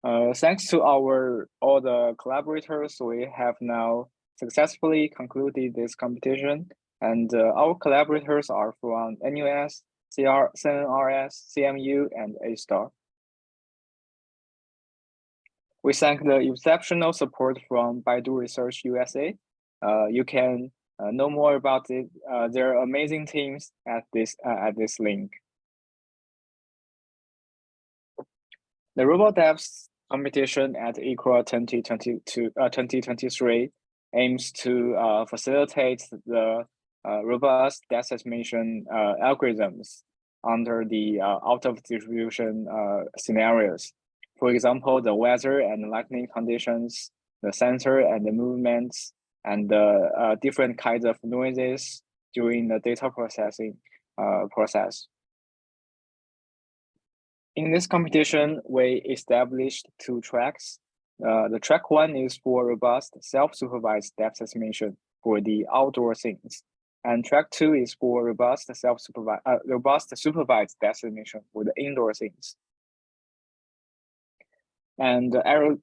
Thanks to all the collaborators, we have now successfully concluded this competition, and our collaborators are from NUS, CNRS, CMU, and A-STAR. We thank the exceptional support from Baidu Research USA. You can know more about it, their amazing teams at this link. The RoboDepth competition at ICRA 2023 aims to facilitate the robust depth estimation algorithms under the out-of-distribution scenarios. For example, the weather and lightning conditions, the sensor and the movements, and the different kinds of noises during the data processing process. In this competition, we established 2 tracks. The track 1 is for robust self-supervised depth estimation for the outdoor scenes, and track 2 is for robust supervised depth estimation for the indoor scenes. And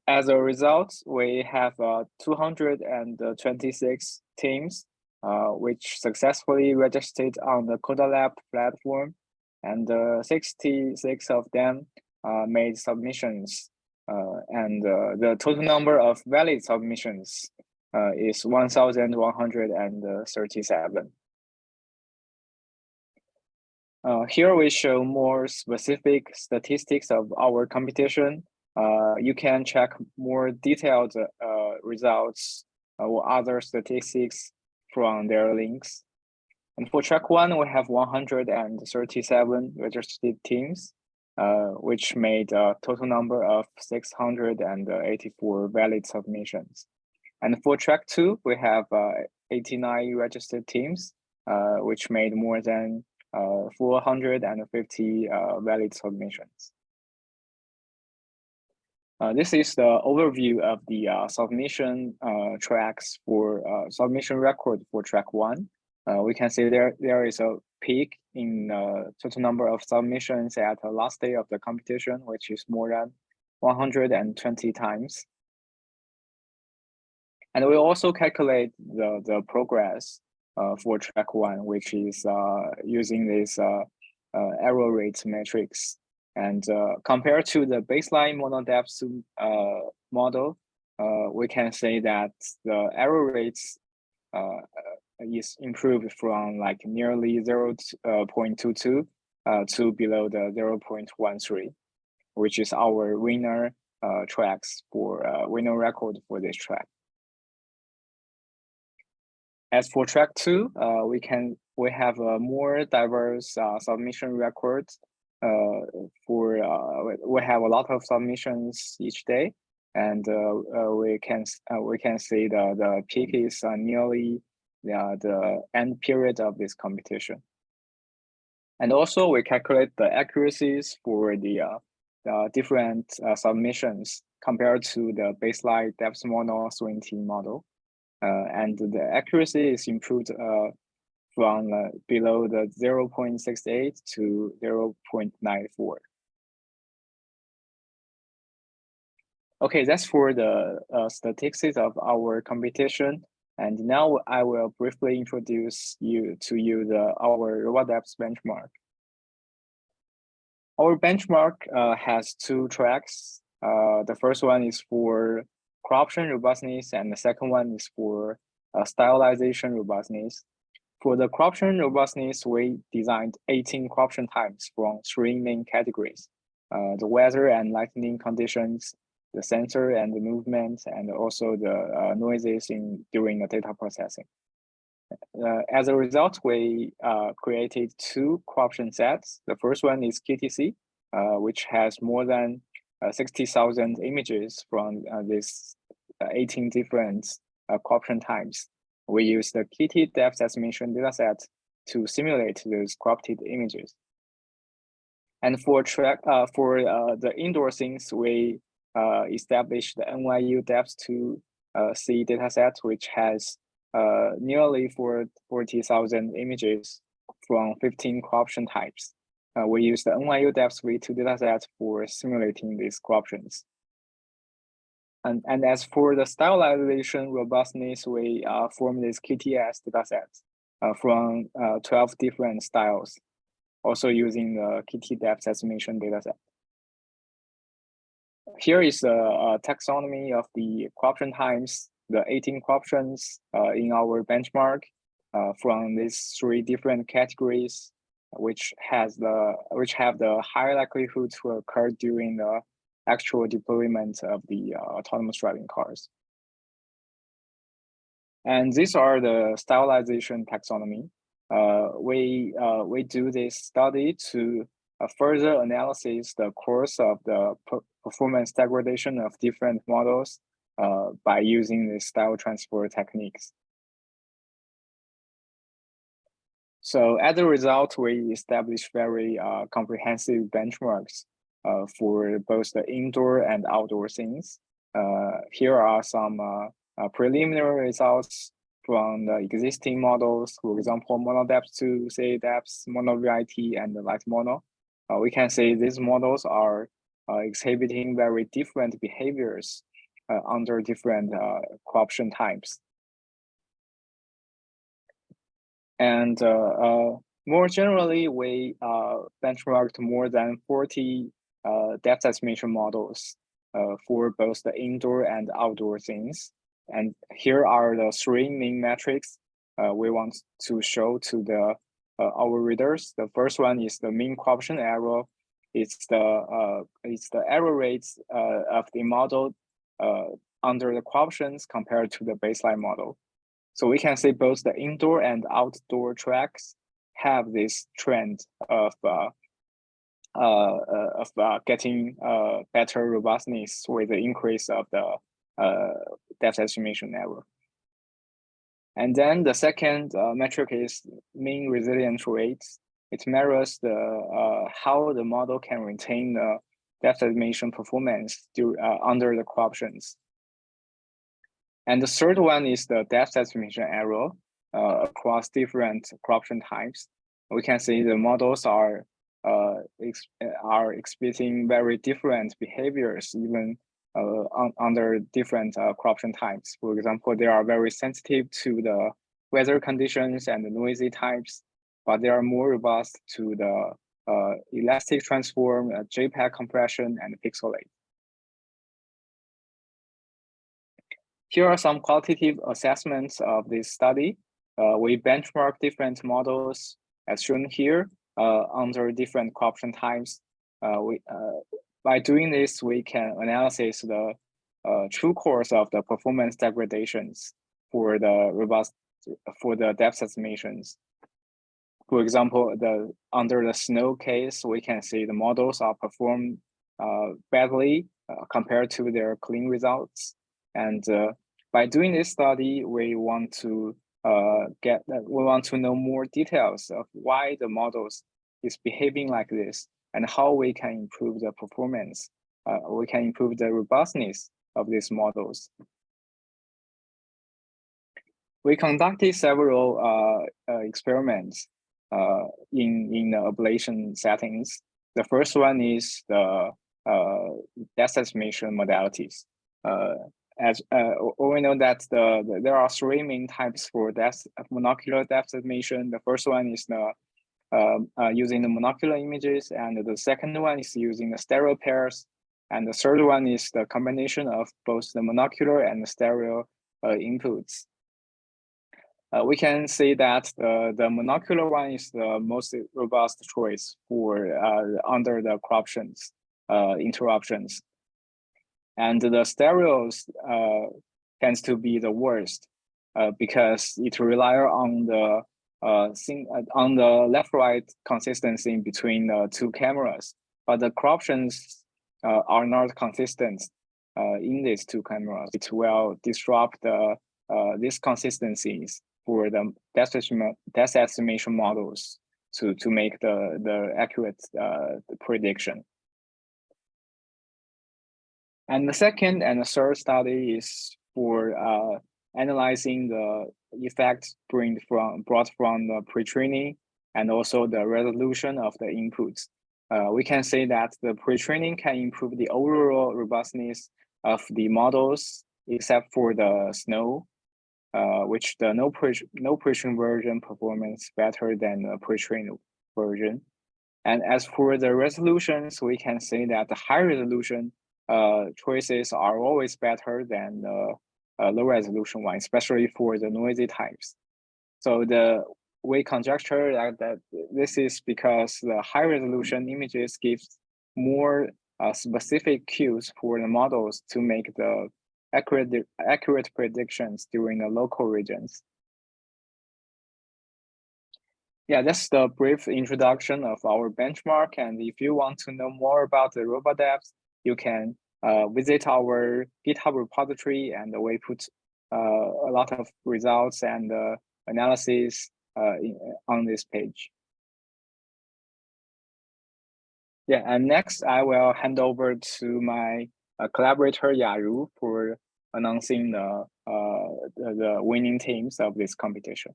as a result, we have 226 teams, which successfully registered on the CodaLab platform, and 66 of them made submissions, and the total number of valid submissions is 1,137. Here we show more specific statistics of our competition. You can check more detailed results or other statistics from their links. And for track 1, we have 137 registered teams, which made a total number of 684 valid submissions. And for track 2, we have 89 registered teams, which made more than 450 valid submissions. This is the overview of the submission tracks for submission record for track 1. We can see there is a peak in total number of submissions at the last day of the competition, which is more than 120 times. And we also calculate the progress for track 1, which is using this error rate matrix. And compared to the baseline monodepth model, we can say that the error rates is improved from like nearly 0.22 to below the 0.13, which is our winner tracks for winner record for this track. As for track 2, we have a more diverse submission records. We have a lot of submissions each day, and we can see the peak is nearly the end period of this competition. And also we calculate the accuracies for the different submissions compared to the baseline depth model swing team model, and the accuracy is improved from below the 0.68 to 0.94. Okay, that's for the statistics of our competition. And now I will briefly introduce our RoboDepth benchmark. Our benchmark has 2 tracks. The first one is for corruption robustness, and the second one is for stylization robustness. For the corruption robustness, we designed 18 corruption types from 3 main categories: the weather and lightning conditions, the sensor and the movement, and also the noises during the data processing. As a result, we created 2 corruption sets. The first one is KTC, which has more than 60,000 images from these 18 different corruption types. We use the KT depth estimation dataset to simulate those corrupted images. And for the indoor scenes, we established the NYU depth to C dataset, which has nearly 40,000 images from 15 corruption types. We use the NYU depth V2 dataset for simulating these corruptions. And as for the stylization robustness, we form this KTS dataset from 12 different styles, also using the RoboDepth estimation dataset. Here is the taxonomy of the corruption times, the 18 corruptions in our benchmark from these 3 different categories, which have the high likelihood to occur during the actual deployment of the autonomous driving cars. And these are the stylization taxonomy. We do this study to further analysis the course of the performance degradation of different models by using the style transfer techniques. So as a result, we established very comprehensive benchmarks for both the indoor and outdoor scenes. Here are some preliminary results from the existing models, for example, MonoDepth 2, CADepth, MonoVIT, and the Light Mono. We can say these models are exhibiting very different behaviors under different corruption types. And more generally, we benchmarked more than 40 depth estimation models for both the indoor and outdoor scenes. And here are the 3 main metrics we want to show to our readers. The first one is the mean corruption error. It's the error rates of the model under the corruptions compared to the baseline model. So we can say both the indoor and outdoor tracks have this trend of getting better robustness with the increase of the depth estimation error. And then the second metric is mean resilience rate. It measures the how the model can retain the depth estimation performance under the corruptions. And the third one is the depth estimation error across different corruption types. We can see the models are exhibiting very different behaviors even under different corruption types. For example, they are very sensitive to the weather conditions and the noisy types, but they are more robust to the elastic transform, JPEG compression, and pixelate. Here are some qualitative assessments of this study. We benchmark different models as shown here under different corruption types. By doing this, we can analyze the true course of the performance degradations for the depth estimations. For example, under the snow case, we can see the models are performed badly compared to their clean results. And by doing this study, we want to know more details of why the models is behaving like this and how we can improve the performance. We can improve the robustness of these models. We conducted several experiments in the ablation settings. The first one is the depth estimation modalities. As we know that there are 3 main types for monocular depth estimation. The first one is using the monocular images, and the second one is using the stereo pairs, and the third one is the combination of both the monocular and the stereo inputs. We can say that the monocular one is the most robust choice for under the corruptions interruptions. And the stereos tends to be the worst because it relies on the left-right consistency between the 2 cameras, but the corruptions are not consistent in these 2 cameras. It will disrupt these consistencies for the depth estimation models to make the accurate prediction. And the second and the third study is for analyzing the effects brought from the pre-training and also the resolution of the inputs. We can say that the pre-training can improve the overall robustness of the models, except for the snow, which the no pre-trained version performance better than the pre-trained version. And as for the resolutions, we can say that the high resolution choices are always better than the low resolution one, especially for the noisy types. So we conjecture that this is because the high resolution images gives more specific cues for the models to make the accurate predictions during the local regions. Yeah, that's the brief introduction of our benchmark. And if you want to know more about the RoboDepth, you can visit our GitHub repository, and we put a lot of results and analysis on this page. Yeah, and next I will hand over to my collaborator Yaru for announcing the winning teams of this competition.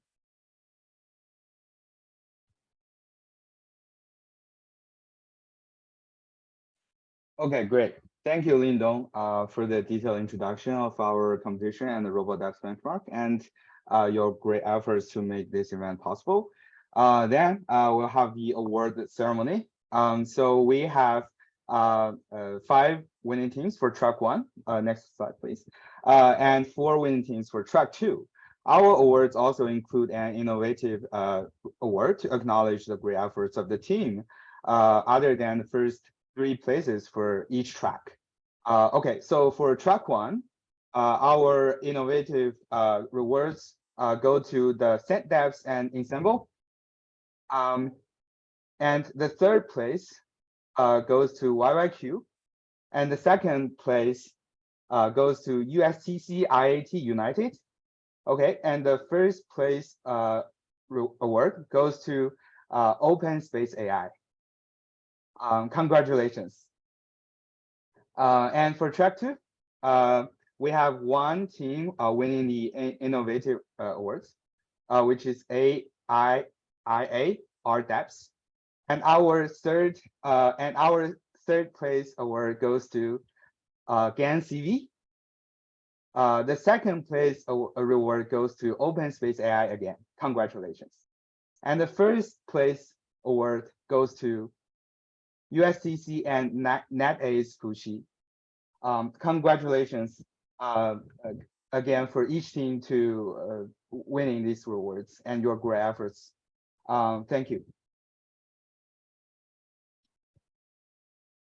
Okay, great. Thank you, Lindong, for the detailed introduction of our competition and the RoboDepth benchmark, and your great efforts to make this event possible. Then we'll have the award ceremony. So we have 5 winning teams for track 1. Next slide, please. And 4 winning teams for track 2. Our awards also include an innovative award to acknowledge the great efforts of the team, other than the first 3 places for each track. Okay, so for track 1, our innovative rewards go to the set depths and ensemble. And the 3rd place goes to YYQ, and the 2nd place goes to USTC IAT United. Okay, and the 1st place award goes to Open Space AI. Congratulations. And for track 2, we have 1 team winning the innovative awards, which is AIIA RDEPS. And our third place award goes to GAN CV. The 2nd place reward goes to Open Space AI again. Congratulations. And the 1st place award goes to USCC and NetAce Fuxi. Congratulations again for each team to winning these rewards and your great efforts. Thank you.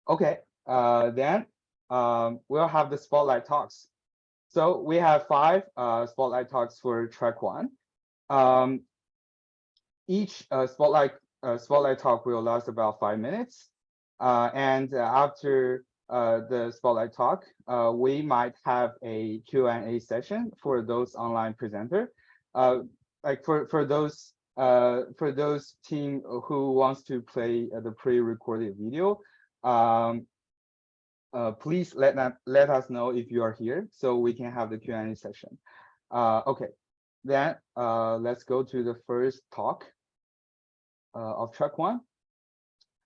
Okay, then we'll have the spotlight talks. So we have 5 spotlight talks for track 1. Each spotlight talk will last about 5 minutes. And after the spotlight talk, we might have a Q&A session for those online presenter. Like for those team who wants to play the pre-recorded video, please let us know if you are here so we can have the Q&A session. Okay, then let's go to the first talk of track 1.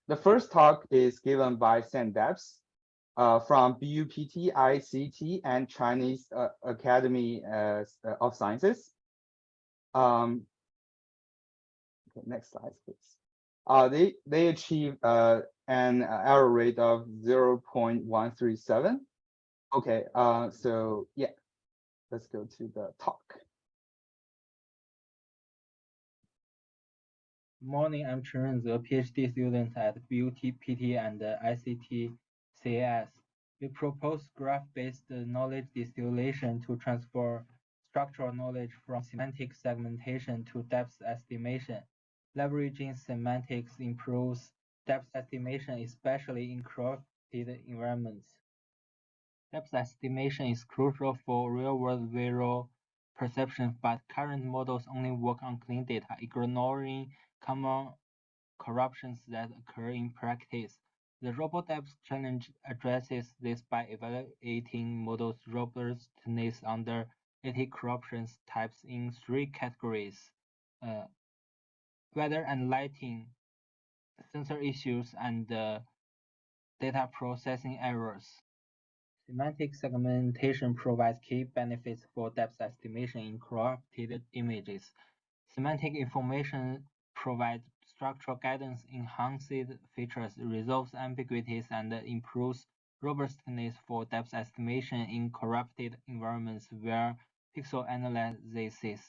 The first talk is given by Sandeps from BUPT, ICT, and Chinese Academy of Sciences. Okay, next slide, please. They achieved an error rate of 0.137. Okay, so yeah, let's go to the talk. Morning, I'm Chen Renze, PhD student at BUPT and ICT CAS. We propose graph-based knowledge distillation to transfer structural knowledge from semantic segmentation to depth estimation. Leveraging semantics improves depth estimation, especially in corrupted environments. Depth estimation is crucial for real-world visual perception, but current models only work on clean data, ignoring common corruptions that occur in practice. The RoboDepth challenge addresses this by evaluating models' robustness under anti-corruption types in 3 categories: weather and lighting, sensor issues, and data processing errors. Semantic segmentation provides key benefits for depth estimation in corrupted images. Semantic information provides structural guidance, enhances features, resolves ambiguities, and improves robustness for depth estimation in corrupted environments where pixel analysis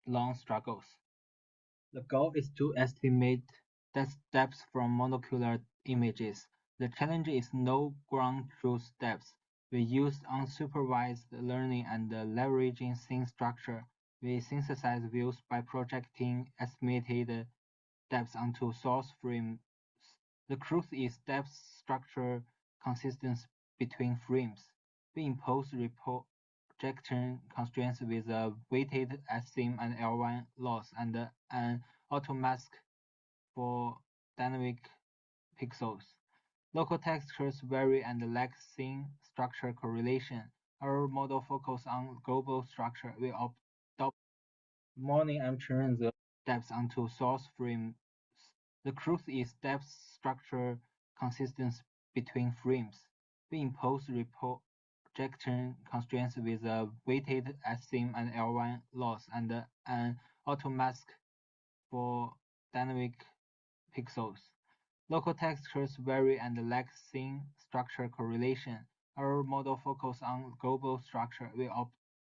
long struggles. The goal is to estimate depth from monocular images. The challenge is no ground truth depth. We use unsupervised learning and leveraging scene structure. We synthesize views by projecting estimated depth onto source frames. The truth is depth structure consistency between frames. We impose projection constraints with a weighted S-sim and L1 loss and an auto-mask for dynamic pixels. Local textures vary and lack scene structure correlation. Our model focuses on global structure. We adopt morning and train the depth onto source frames. The truth is depth structure consistency between frames. We impose projection constraints with a weighted S-sim and L1 loss and an auto-mask for dynamic pixels. Local textures vary and lack scene structure correlation. Our model focuses on global structure. We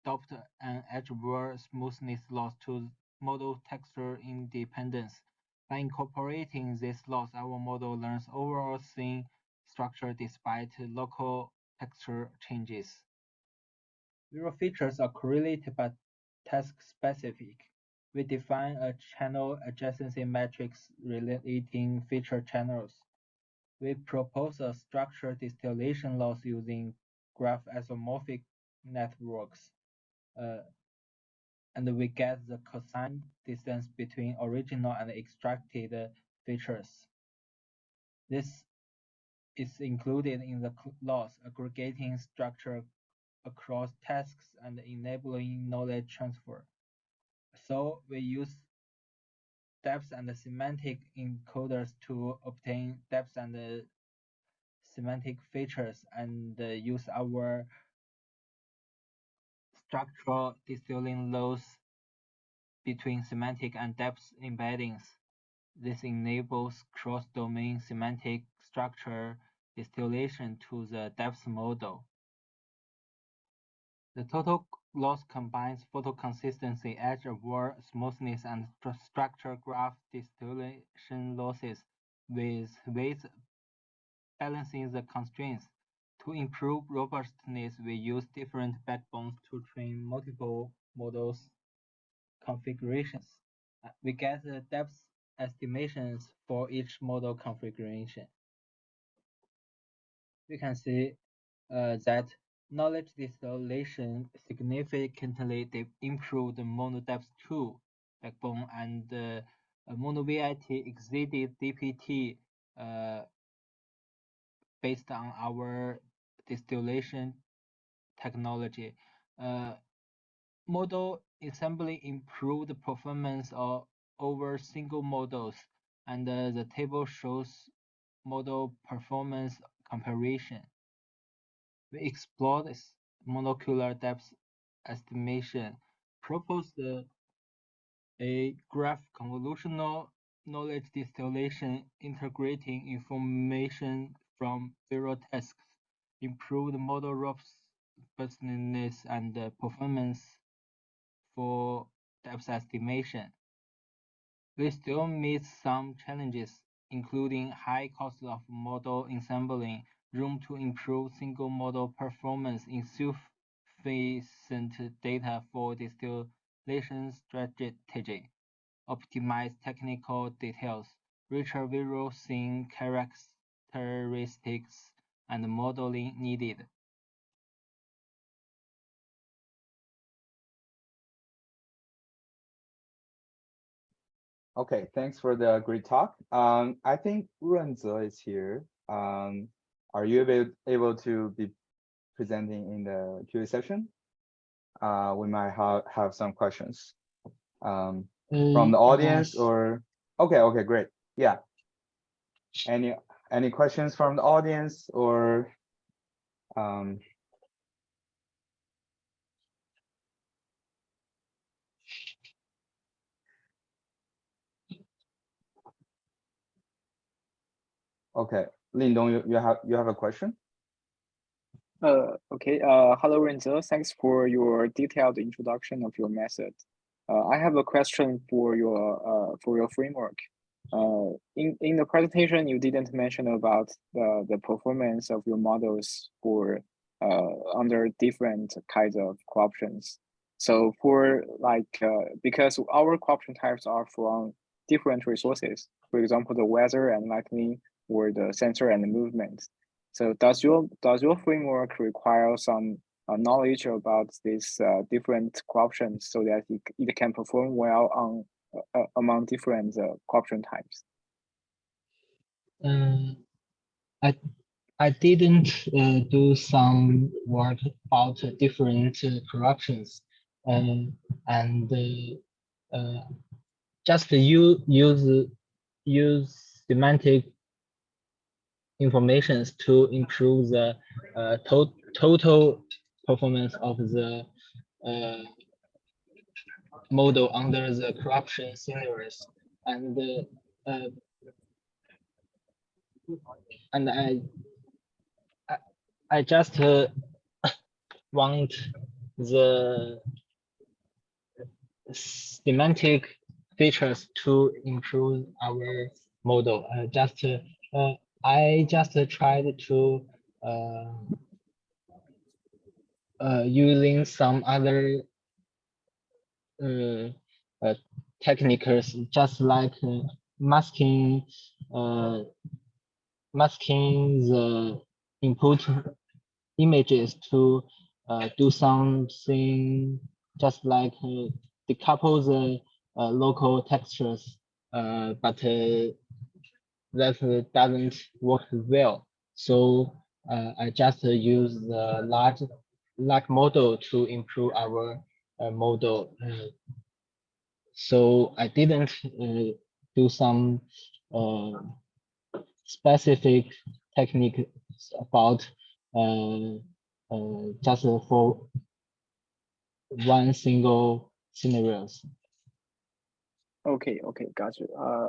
adopt an edge-aware smoothness loss to model texture independence. By incorporating this loss, our model learns overall scene structure despite local texture changes. Zero features are correlated but task-specific. We define a channel adjacency matrix relating feature channels. We propose a structured distillation loss using graph isomorphic networks. And we get the cosine distance between original and extracted features. This is included in the loss aggregating structure across tasks and enabling knowledge transfer. So we use depth and semantic encoders to obtain depth and semantic features and use our structural distilling loss between semantic and depth embeddings. This enables cross-domain semantic structure distillation to the depth model. The total loss combines photo consistency, edge-aware smoothness, and structure graph distillation losses with weights balancing the constraints. To improve robustness, we use different backbones to train multiple models configurations. We get the depth estimations for each model configuration. We can see that knowledge distillation significantly improved MonoDepth 2 backbone and MonoVIT exceeded DPT based on our distillation technology. Model assembly improved performance over single models, and the table shows model performance comparison. We explored molecular depth estimation, proposed a graph convolutional knowledge distillation integrating information from zero tasks, improved model robustness and performance for depth estimation. We still meet some challenges, including high cost of model assembling, room to improve single model performance, insufficient data for distillation strategy, optimized technical details, richer visual scene characteristics, and modeling needed. Okay, thanks for the great talk. I think Runze is here. Are you able to be presenting in the QA session? We might have some questions from the audience or okay, great. Yeah. Any questions from the audience or Okay, Lindong, you have a question? Okay. Hello, Renzo. Thanks for your detailed introduction of your method. I have a question for your framework. In the presentation, you didn't mention about the performance of your models for under different kinds of corruptions. So for because our corruption types are from different resources, for example, the weather and lightning, or the sensor and the movement. So does your framework require some knowledge about these different corruptions so that it can perform well on among different corruption types? I didn't do some work about different corruptions, and just use semantic informations to improve the total performance of the model under the corruption scenarios, and I just want the semantic features to improve our model. I just tried to using some other techniques, just like masking the input images to do something just like decouple the local textures, but that doesn't work well. So I just use the large model to improve our model. So I didn't do some specific technique about just for one single scenarios. Okay, got you.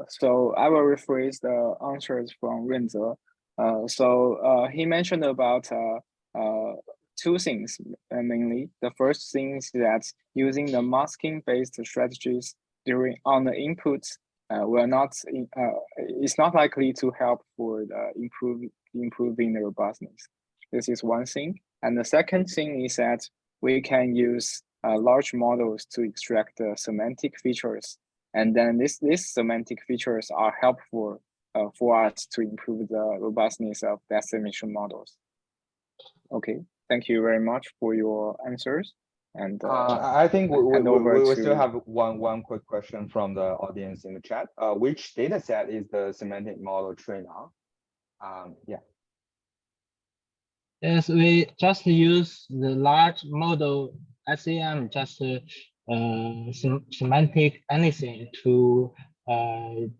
So I will rephrase the answers from Renzo. He mentioned about two things mainly. The first thing is that using the masking-based strategies on the inputs it's not likely to help for the improving the robustness. This is one thing. And the second thing is that we can use large models to extract the semantic features. And then these semantic features are helpful for us to improve the robustness of the estimation models. Okay, thank you very much for your answers. And I think we still have one quick question from the audience in the chat. Which data set is the semantic model trained on? Yeah. Yes, we just use the large model SEM, just semantic anything to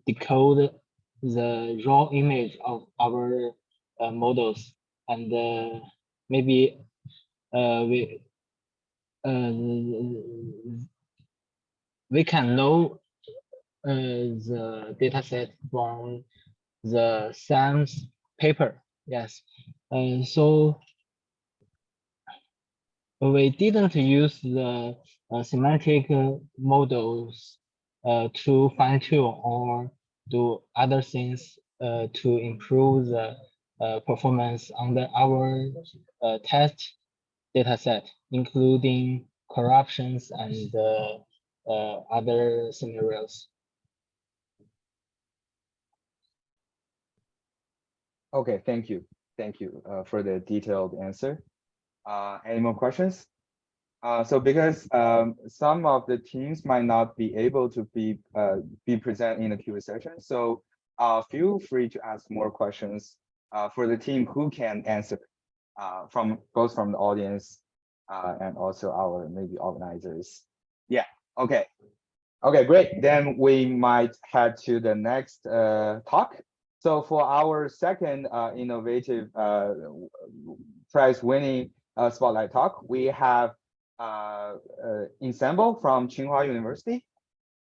decode the raw image of our models, and maybe we can know the dataset from the SAM's paper. Yes, so we didn't use the semantic models to fine tune or do other things to improve the performance under our test dataset, including corruptions and other scenarios. Okay, thank you for the detailed answer. Any more questions? So because some of the teams might not be able to be present in the Q&A session, so feel free to ask more questions for the team who can answer both from the audience and also our maybe organizers. Yeah. Okay, great. Then we might head to the next talk. So for our second innovative prize-winning spotlight talk, we have Ensemble from Tsinghua University.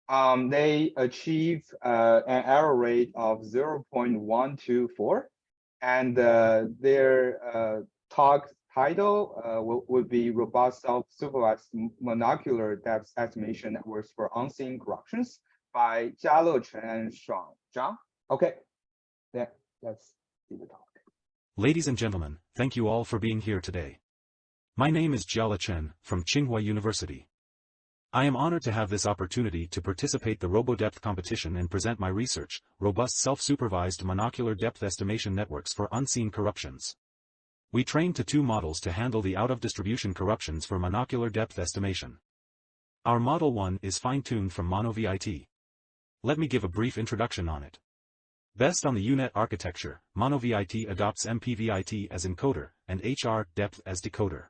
They achieve an error rate of 0.124, and their talk title would be Robust Self-Supervised Monocular Depth Estimation Networks for Unseen Corruptions by Jiale Chen and Shuang Zhang. Okay, let's see the talk. Ladies and gentlemen, thank you all for being here today. My name is Jiale Chen from Tsinghua University. I am honored to have this opportunity to participate the RoboDepth competition and present my research, Robust Self-Supervised Monocular Depth Estimation Networks for Unseen Corruptions. We trained to 2 models to handle the out-of-distribution corruptions for monocular depth estimation. Our Model 1 is fine-tuned from MonoVIT. Let me give a brief introduction on it. Based on the UNet architecture, MonoVIT adopts MPVIT as encoder, and HR-depth as decoder.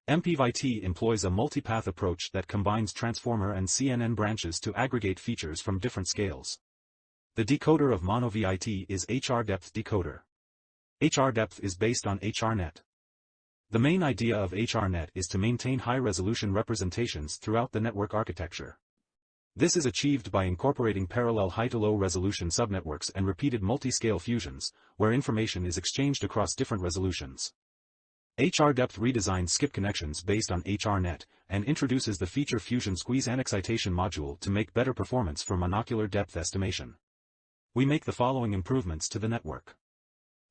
MPVIT employs a multipath approach that combines transformer and CNN branches to aggregate features from different scales. The decoder of MonoVIT is HR-depth decoder. HR-depth is based on HRNet. The main idea of HRNet is to maintain high-resolution representations throughout the network architecture. This is achieved by incorporating parallel high-to-low resolution subnetworks and repeated multi-scale fusions, where information is exchanged across different resolutions. HR-depth redesigns skip connections based on HRNet, and introduces the feature fusion squeeze and excitation module to make better performance for monocular depth estimation. We make the following improvements to the network.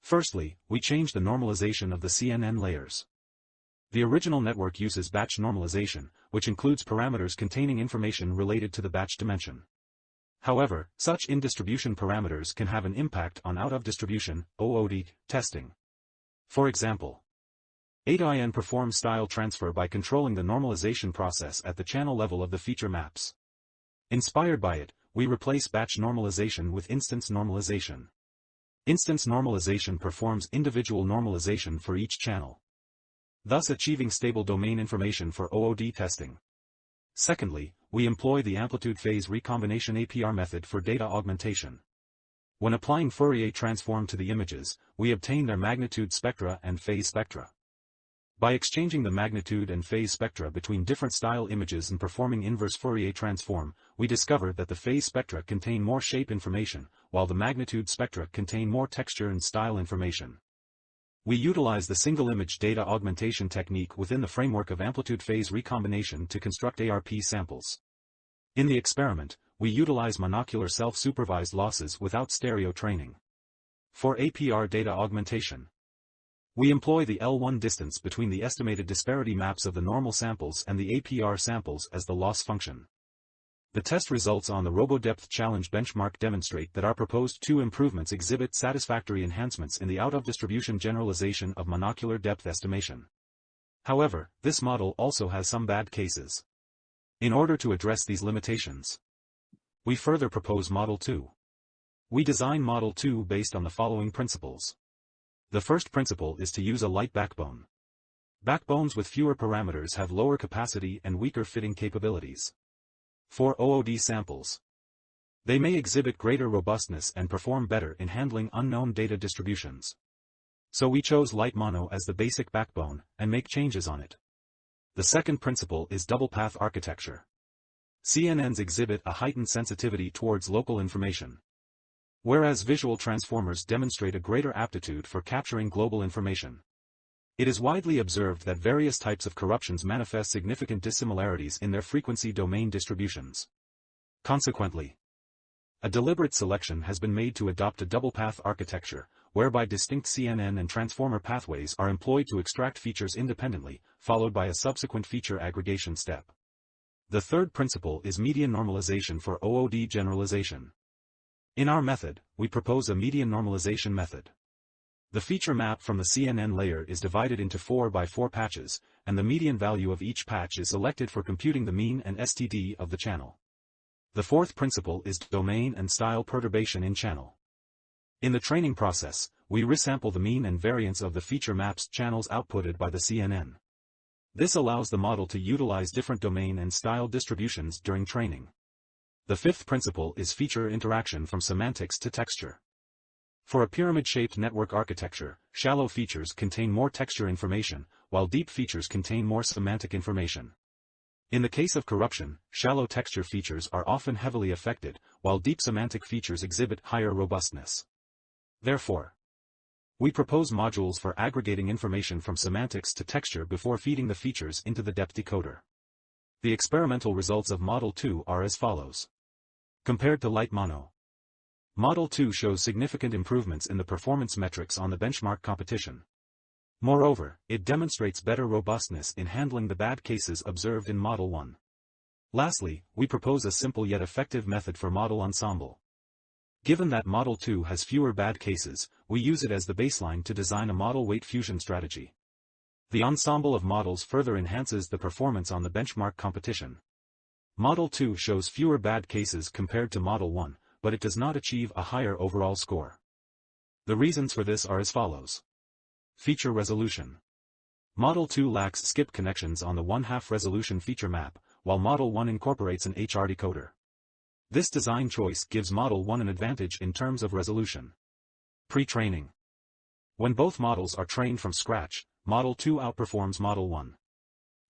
Firstly, we change the normalization of the CNN layers. The original network uses batch normalization, which includes parameters containing information related to the batch dimension. However, such in-distribution parameters can have an impact on out-of-distribution (OOD) testing. For example, AIN performs style transfer by controlling the normalization process at the channel level of the feature maps. Inspired by it, we replace batch normalization with instance normalization. Instance normalization performs individual normalization for each channel, thus achieving stable domain information for OOD testing. Secondly, we employ the amplitude phase recombination APR method for data augmentation. When applying Fourier transform to the images, we obtain their magnitude spectra and phase spectra. By exchanging the magnitude and phase spectra between different style images and performing inverse Fourier transform, we discover that the phase spectra contain more shape information, while the magnitude spectra contain more texture and style information. We utilize the single-image data augmentation technique within the framework of amplitude phase recombination to construct ARP samples. In the experiment, we utilize monocular self-supervised losses without stereo training. For APR data augmentation, we employ the L1 distance between the estimated disparity maps of the normal samples and the APR samples as the loss function. The test results on the RoboDepth Challenge benchmark demonstrate that our proposed 2 improvements exhibit satisfactory enhancements in the out-of-distribution generalization of monocular depth estimation. However, this model also has some bad cases. In order to address these limitations, we further propose Model 2. We design Model 2 based on the following principles. The first principle is to use a light backbone. Backbones with fewer parameters have lower capacity and weaker fitting capabilities. For OOD samples, they may exhibit greater robustness and perform better in handling unknown data distributions. So we chose light mono as the basic backbone, and make changes on it. The second principle is double-path architecture. CNNs exhibit a heightened sensitivity towards local information, whereas visual transformers demonstrate a greater aptitude for capturing global information. It is widely observed that various types of corruptions manifest significant dissimilarities in their frequency domain distributions. Consequently, a deliberate selection has been made to adopt a double-path architecture, whereby distinct CNN and transformer pathways are employed to extract features independently, followed by a subsequent feature aggregation step. The third principle is median normalization for OOD generalization. In our method, we propose a median normalization method. The feature map from the CNN layer is divided into 4x4 patches, and the median value of each patch is selected for computing the mean and STD of the channel. The fourth principle is domain and style perturbation in channel. In the training process, we resample the mean and variance of the feature maps channels outputted by the CNN. This allows the model to utilize different domain and style distributions during training. The fifth principle is feature interaction from semantics to texture. For a pyramid-shaped network architecture, shallow features contain more texture information, while deep features contain more semantic information. In the case of corruption, shallow texture features are often heavily affected, while deep semantic features exhibit higher robustness. Therefore, we propose modules for aggregating information from semantics to texture before feeding the features into the depth decoder. The experimental results of Model 2 are as follows. Compared to Light Mono, Model 2 shows significant improvements in the performance metrics on the benchmark competition. Moreover, it demonstrates better robustness in handling the bad cases observed in Model 1. Lastly, we propose a simple yet effective method for model ensemble. Given that Model 2 has fewer bad cases, we use it as the baseline to design a model weight fusion strategy. The ensemble of models further enhances the performance on the benchmark competition. Model 2 shows fewer bad cases compared to Model 1, but it does not achieve a higher overall score. The reasons for this are as follows. Feature resolution. Model 2 lacks skip connections on the 1/2 resolution feature map, while Model 1 incorporates an HR decoder. This design choice gives Model 1 an advantage in terms of resolution. Pre-training. When both models are trained from scratch, Model 2 outperforms Model 1.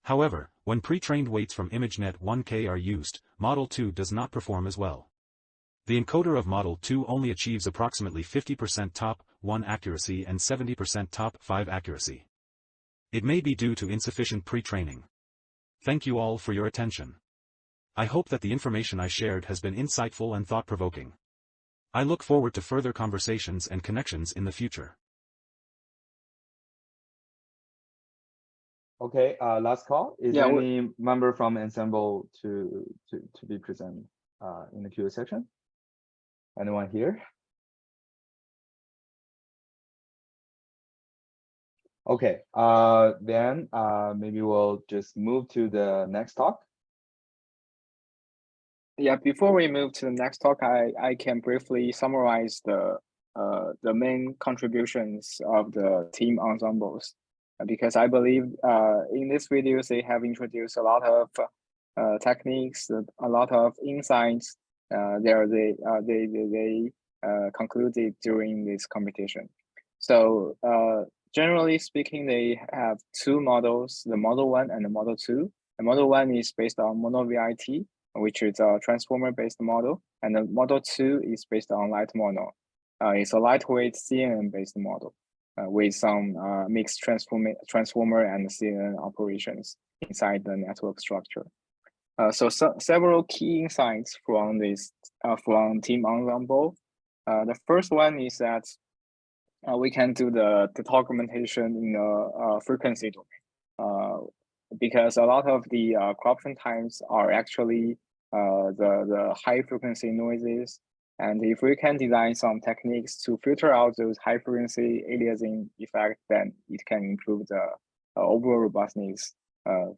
However, when pre-trained weights from ImageNet 1K are used, Model 2 does not perform as well. The encoder of Model 2 only achieves approximately 50% top 1 accuracy and 70% top 5 accuracy. It may be due to insufficient pre-training. Thank you all for your attention. I hope that the information I shared has been insightful and thought-provoking. I look forward to further conversations and connections in the future. Okay, last call. Is Yeah, any member from Ensemble to be present in the Q&A section? Anyone here? Okay, then maybe we'll just move to the next talk. Yeah, before we move to the next talk, I can briefly summarize the main contributions of the team ensembles, because I believe in this video they have introduced a lot of techniques, a lot of insights. They concluded during this competition. So generally speaking, they have two models: the Model 1 and the Model 2. The Model 1 is based on MonoVIT, which is a transformer-based model, and the Model 2 is based on Light Mono. It's a lightweight CNN-based model with some mixed transformer and CNN operations inside the network structure. So several key insights from this from Team Ensemble. The first one is that we can do the augmentation in a frequency domain. Because a lot of the corruption times are actually the high frequency noises. And if we can design some techniques to filter out those high frequency aliasing effects, then it can improve the overall robustness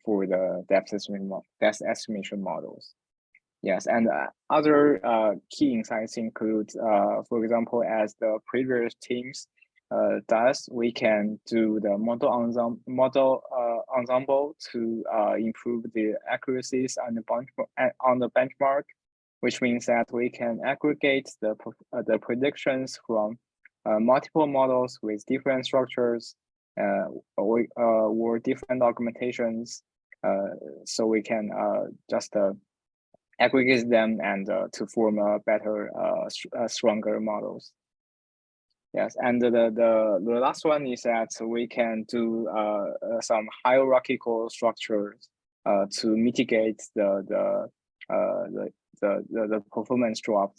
for the depth estimation models. Yes, and other key insights include, for example, as the previous teams does, we can do the model ensemble to improve the accuracies on the benchmark, which means that we can aggregate the predictions from multiple models with different structures or different augmentations, so we can just aggregate them and to form a better, stronger models. Yes, and the last one is that we can do some hierarchical structures to mitigate the performance drop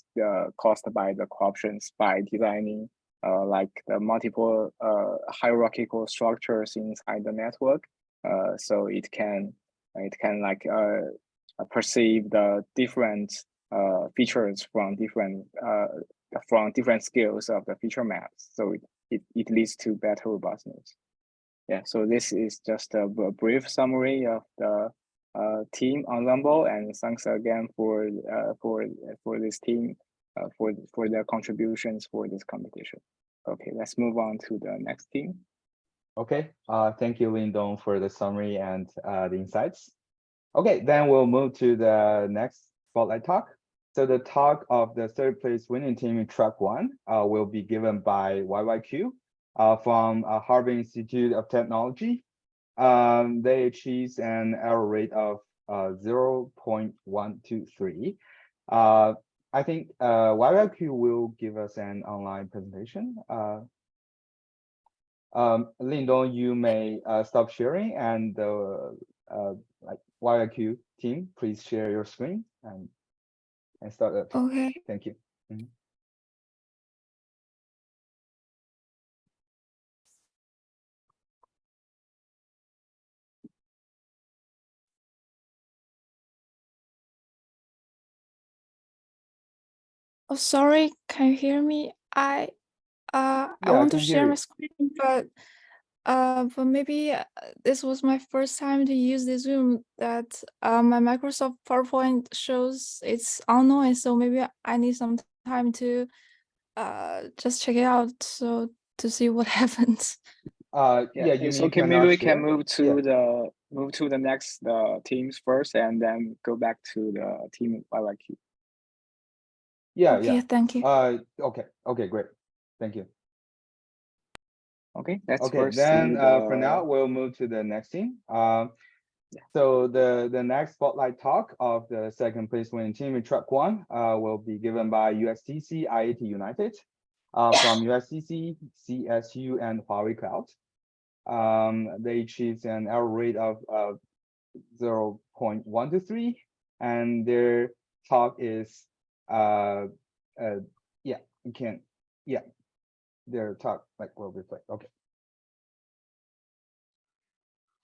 caused by the corruptions by designing like the multiple hierarchical structures inside the network, so it can like perceive the different features from different scales of the feature maps, so it leads to better robustness. Yeah, so this is just a brief summary of the team ensemble, and thanks again for this team for their contributions for this competition. Okay, let's move on to the next team. Okay, thank you, Lindong, for the summary and the insights. Okay, then we'll move to the next spotlight talk. So the talk of the third place winning team in track 1 will be given by YYQ from Harvard Institute of Technology. They achieved an error rate of 0.123. I think YYQ will give us an online presentation. Lindong, you may stop sharing, and like YYQ team, please share your screen and start the talk. Okay. Thank you. Oh, sorry. Can you hear me? I Yeah, want I to can share hear my you. screen, but maybe this was my first time to use this Zoom. That my Microsoft PowerPoint shows it's unknown, so maybe I need some time to just check it out, so to see what happens. Yeah, you it's mean okay. Maybe we share? can move to the next teams first, and then go back to the team YYQ. Yeah, Okay, thank you. Okay, great. Thank you. Okay, let's Okay, first then see the... for now, we'll move to the next team. Yeah. So the next spotlight talk of the second place winning team in track 1 will be given by USTC IAT United from USTC, CSU, and Huawei Cloud. They achieved an error rate of 0.123, and their talk is yeah, you can, yeah, their talk like will be played. Okay.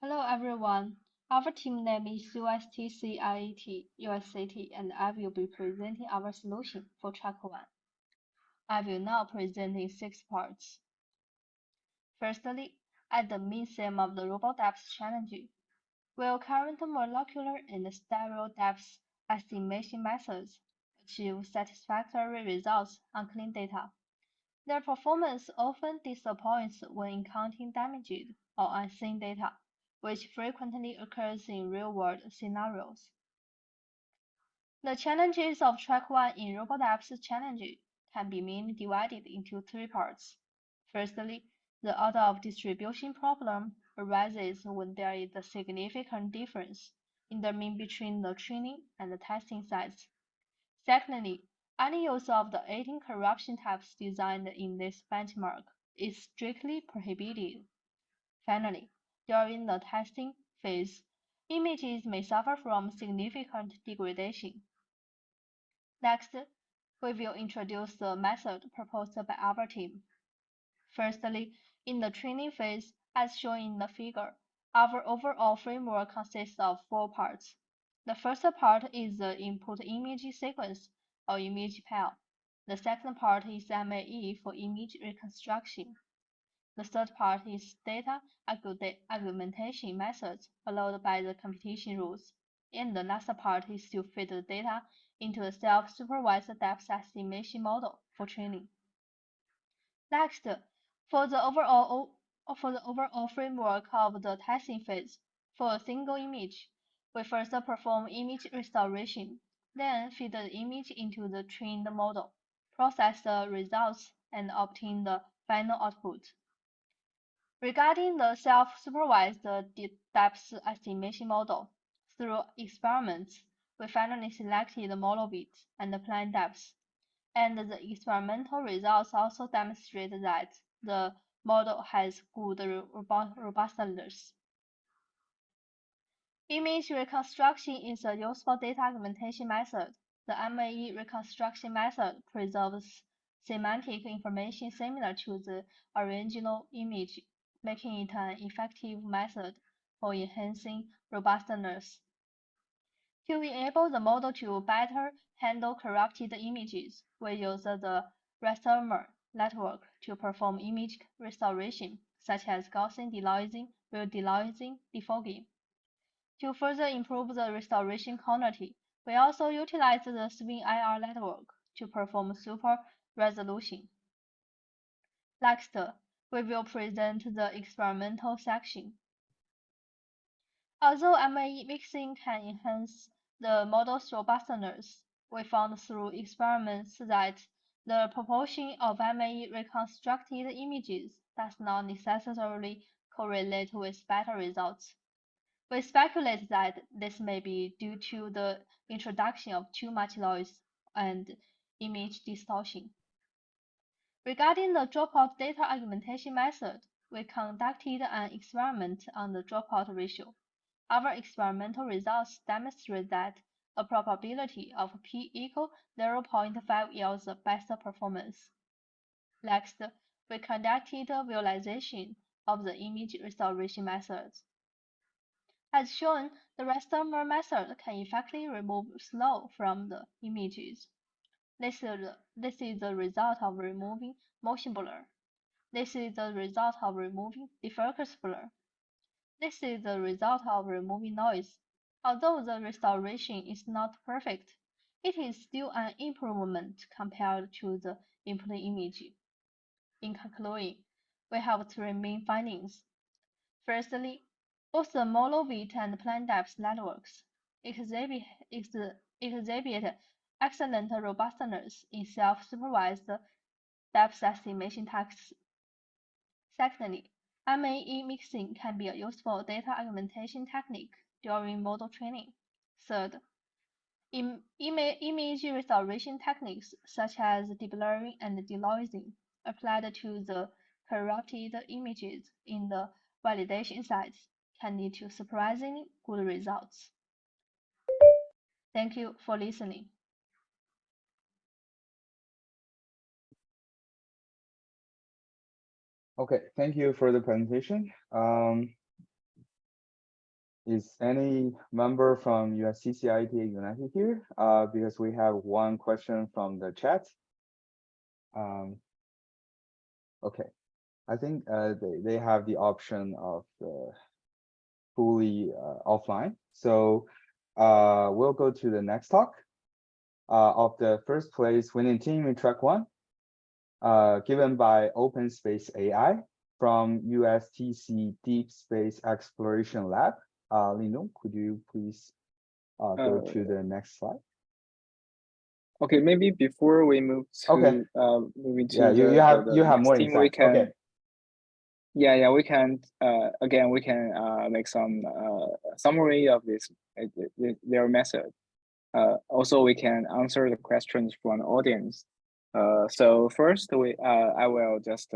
Hello everyone, our team name is USTC IAT USCT, and I will be presenting our solution for track 1. I will now present in 6 parts. Firstly, at the main theme of the RoboDepth challenge, will current molecular and stereo depth estimation methods achieve satisfactory results on clean data? Their performance often disappoints when encountering damaged or unseen data, which frequently occurs in real-world scenarios. The challenges of track 1 in RoboDepth challenge can be mainly divided into 3 parts. Firstly, the order of distribution problem arises when there is a significant difference in the mean between the training and the testing sets. Secondly, any use of the 18 corruption types designed in this benchmark is strictly prohibited. Finally, during the testing phase, images may suffer from significant degradation. Next, we will introduce the method proposed by our team. Firstly, in the training phase, as shown in the figure, our overall framework consists of 4 parts. The first part is the input image sequence or image pile. The second part is MAE for image reconstruction. The third part is data augmentation methods followed by the computation rules. And the last part is to feed the data into the self-supervised depth estimation model for training. Next, for the overall framework of the testing phase, for a single image, we first perform image restoration, then feed the image into the trained model, process the results, and obtain the final output. Regarding the self-supervised depth estimation model, through experiments, we finally selected the model bits and the planned depths, and the experimental results also demonstrate that the model has good robustness. Image reconstruction is a useful data augmentation method. The MAE reconstruction method preserves semantic information similar to the original image, making it an effective method for enhancing robustness. To enable the model to better handle corrupted images, we use the Raster network to perform image restoration, such as Gaussian denoising, real denoising, defogging. To further improve the restoration quality, we also utilize the Swing IR network to perform super resolution. Next, we will present the experimental section. Although MAE mixing can enhance the model's robustness, We found through experiments that the proportion of MAE reconstructed images does not necessarily correlate with better results. We speculate that this may be due to the introduction of too much noise and image distortion. Regarding the dropout data augmentation method, we conducted an experiment on the dropout ratio. Our experimental results demonstrate that a probability of p equal 0.5 yields the best performance. Next, we conducted a visualization of the image restoration methods. As shown, the raster method can effectively remove snow from the images. This is the result of removing motion blur. This is the result of removing defocus blur. This is the result of removing noise. Although the restoration is not perfect, it is still an improvement compared to the input image. In concluding, we have three main findings. Firstly, both the monolith and plane depth networks exhibit excellent robustness in self-supervised depth estimation tasks. Secondly, MAE mixing can be a useful data augmentation technique during model training. Third, image restoration techniques such as deblurring and denoising applied to the corrupted images in the validation sites can lead to surprisingly good results. Thank you for listening. Okay, thank you for the presentation. Is any member from USCCIET United here? Because we have one question from the chat. Okay, I think they have the option of the fully offline. So we'll go to the next talk of the first place winning team in track 1, given by Open Space AI from USTC Deep Space Exploration Lab. Lindong, could you please go to the next slide? Okay, maybe before we move to moving to you have more team, insights. Okay. Yeah, we can again we can make some summary of this their method. Also, we can answer the questions from the audience. So first, I will just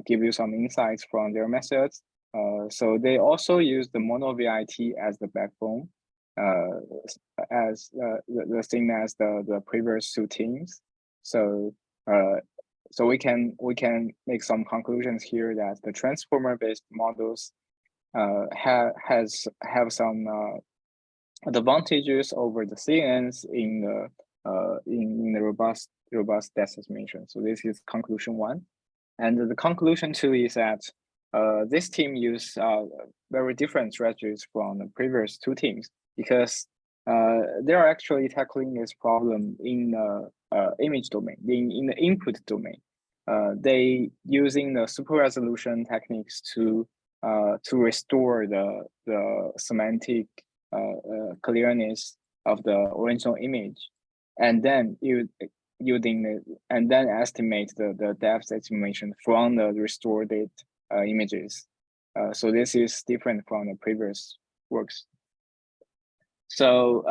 give you some insights from their methods. So they also use the mono-VIT as the backbone, as the same as the previous two teams. So so we can make some conclusions here that the transformer-based models have some advantages over the CNNs in the robust depth estimation. So this is conclusion 1, and the conclusion 2 is that this team used very different strategies from the previous two teams, because they are actually tackling this problem in the image domain, in the input domain. They using the super resolution techniques to restore the semantic clearness of the original image, and then estimate the depth estimation from the restored images. So this is different from the previous works. So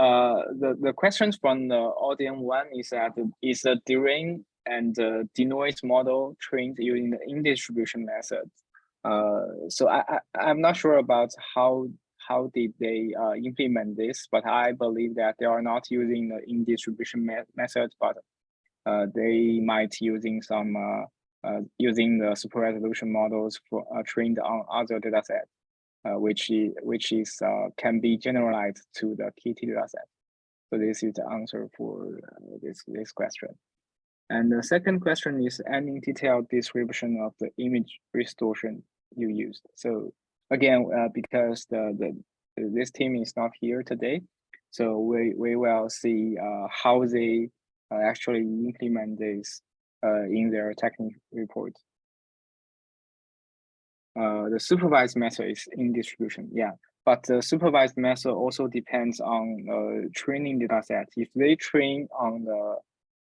the questions from the audience 1 is that is the derain and the denoise model trained using the in-distribution method. So I'm not sure about how did they implement this, but I believe that they are not using the in-distribution method, but they might using some using the super resolution models for trained on other dataset, which can be generalized to the KT dataset. So this is the answer for this question. And the second question is any detailed description of the image restoration you used. So again, because this team is not here today, so we will see how they actually implement this in their technical report. The supervised method is in distribution. Yeah, but the supervised method also depends on training data set. If they train on the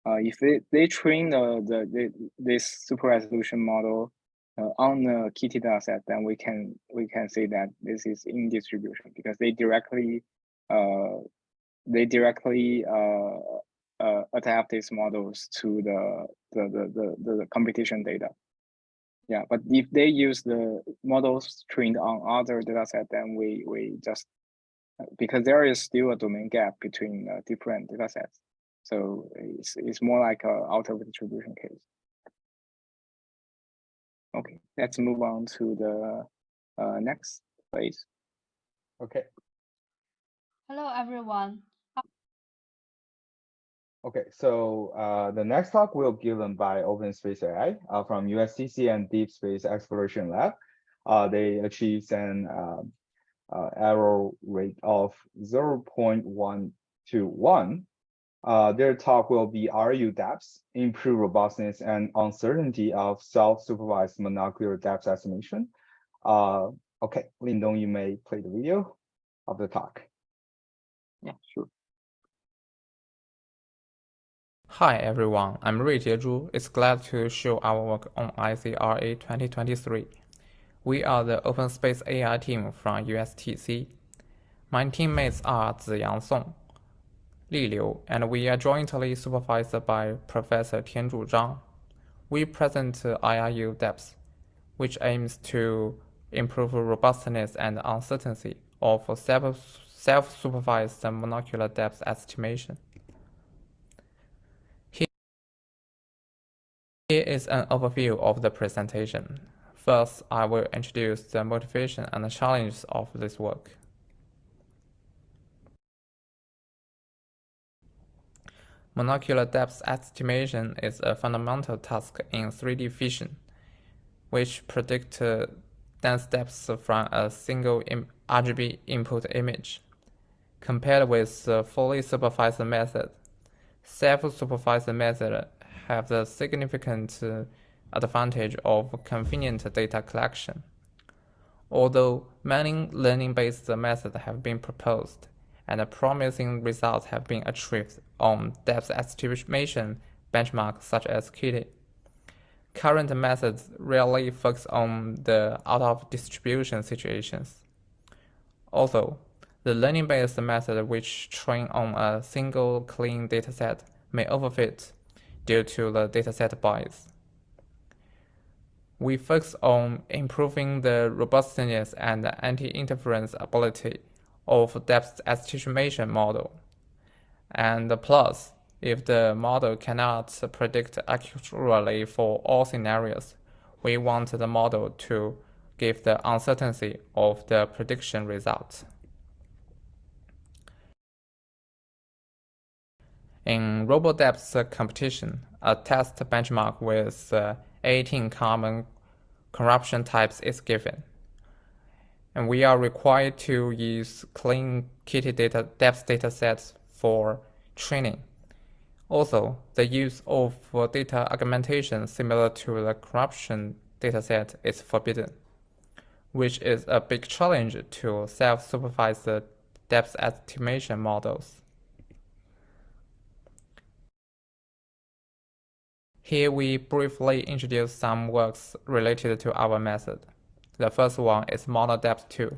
if they train this super resolution model on the Kitty data set, then we can say that this is in distribution because they directly adapt these models to the computation data. Yeah, but if they use the models trained on other data set, then we just because there is still a domain gap between different data sets. So it's more like a out of distribution case. Okay, let's move on to the next place. Okay. Hello, everyone. Okay, so the next talk will be given by OpenSpace AI from USCC and Deep Space Exploration Lab. They achieved an error rate of 0.121. Their talk will be RU depths, improved robustness and uncertainty of self-supervised molecular depth estimation. Okay, Lindong, you may play the video of the talk. Yeah, sure. Hi everyone, I'm Ruijie Zhu. It's glad to show our work on ICRA 2023. We are the OpenSpace AI team from USTC. My teammates are Ziyang Song, Li Liu, and we are jointly supervised by Professor Tianzhu Zhang. We present IRU depth, which aims to improve robustness and uncertainty of self-supervised molecular depth estimation. Here is an overview of the presentation. First, I will introduce the motivation and the challenges of this work. Molecular depth estimation is a fundamental task in 3D vision, which predicts dense depths from a single RGB input image. Compared with the fully supervised method, self-supervised method have the significant advantage of convenient data collection. Although many learning-based methods have been proposed, and promising results have been achieved on depth estimation benchmarks such as Kitty, current methods rarely focus on the out-of-distribution situations. Also, the learning-based method which train on a single clean dataset may overfit due to the dataset bias. We focus on improving the robustness and anti-interference ability of depth estimation model. And plus, if the model cannot predict accurately for all scenarios, we want the model to give the uncertainty of the prediction result. In RoboDepth competition, a test benchmark with 18 common corruption types is given. And we are required to use clean Kitty depth datasets for training. Also, the use of data augmentation similar to the corruption dataset is forbidden, which is a big challenge to self-supervised depth estimation models. Here we briefly introduce some works related to our method. The first one is MonoDepth 2,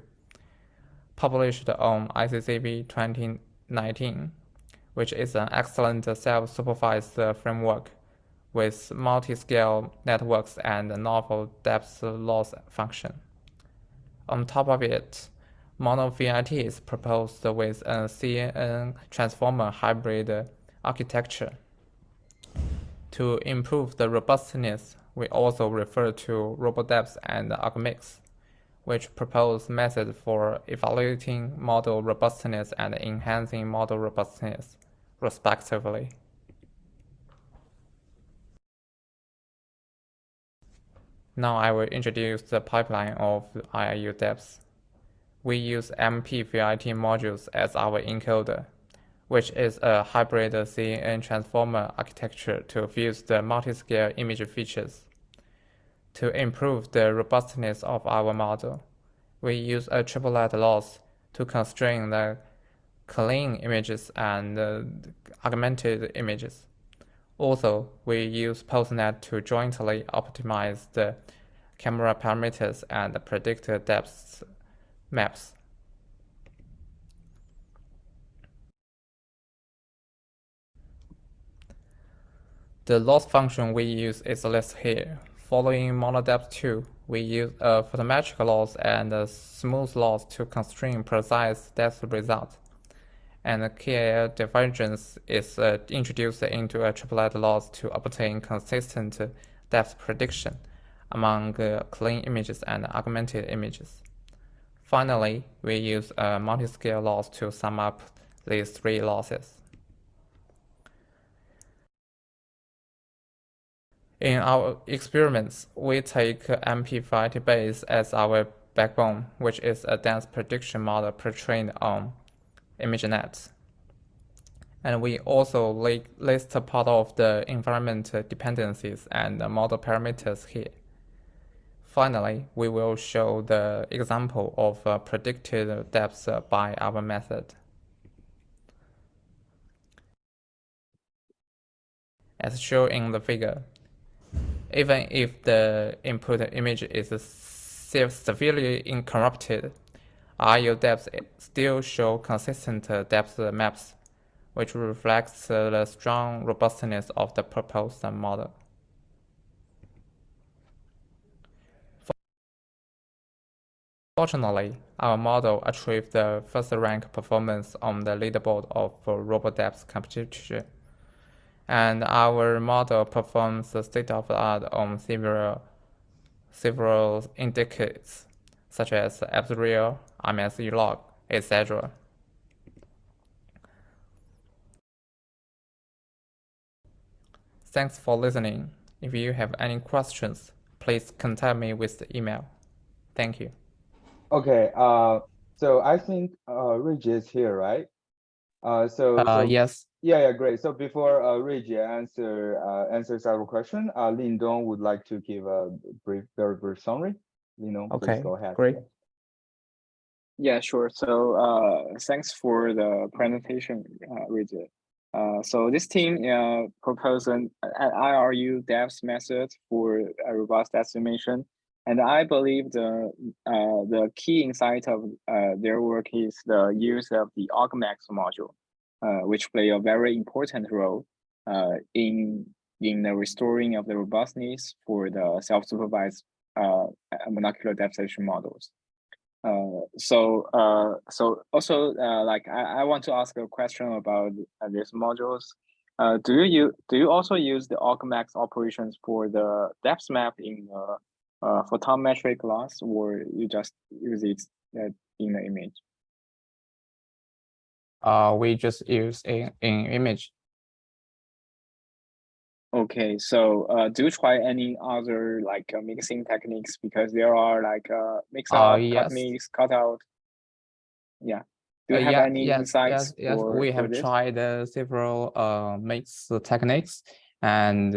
published on ICCB 2019, which is an excellent self-supervised framework with multi-scale networks and novel depth loss function. On top of it, MonoVIT is proposed with a CNN transformer hybrid architecture. To improve the robustness, we also refer to RoboDepth and ArcMix, which propose methods for evaluating model robustness and enhancing model robustness, respectively. Now I will introduce the pipeline of IRU depths. We use MPVIT modules as our encoder, which is a hybrid CNN transformer architecture to fuse the multi-scale image features. To improve the robustness of our model, we use a triplet loss to constrain the clean images and augmented images. Also, we use PostNet to jointly optimize the camera parameters and predict depth maps. The loss function we use is listed here. Following MonoDepth 2, we use a photometric loss and a smooth loss to constrain precise depth results. And the KL divergence is introduced into a triplet loss to obtain consistent depth prediction among clean images and augmented images. Finally, we use a multi-scale loss to sum up these three losses. In our experiments, we take MP5 base as our backbone, which is a dense prediction model pre-trained on ImageNet. And we also list part of the environment dependencies and the model parameters here. Finally, we will show the example of predicted depths by our method. As shown in the figure, even if the input image is severely incorrupted, RU depths still show consistent depth maps, which reflects the strong robustness of the proposed model. Fortunately, our model achieved the first-rank performance on the leaderboard of RoboDepth competition, and our model performs state-of-the-art on several indicators, such as F-real, RMSE log, etc. Thanks for listening. If you have any questions, please contact me with the email. Thank you. Okay, so I think Reggie is here, right? Yes. Yeah, great. So before Reggie answers our question, Lindong would like to give a very brief summary. Lindong, please go ahead. Great. Yeah, sure. So thanks for the presentation, Reggie. So this team proposed an IRU depth method for a robust estimation, and I believe the key insight of their work is the use of the augMax module, which play a very important role in the restoring of the robustness for the self-supervised molecular depth estimation models. So also like I want to ask a question about these modules. Do you also use the augMax operations for the depth map in photometric loss, or you just use it in the image? We just use in image. Okay, so do you try any other like mixing techniques, because there are like mix out, Yes. cut mix, cut out? Yeah. Do you have any insights yes. We have this? tried several mix techniques, and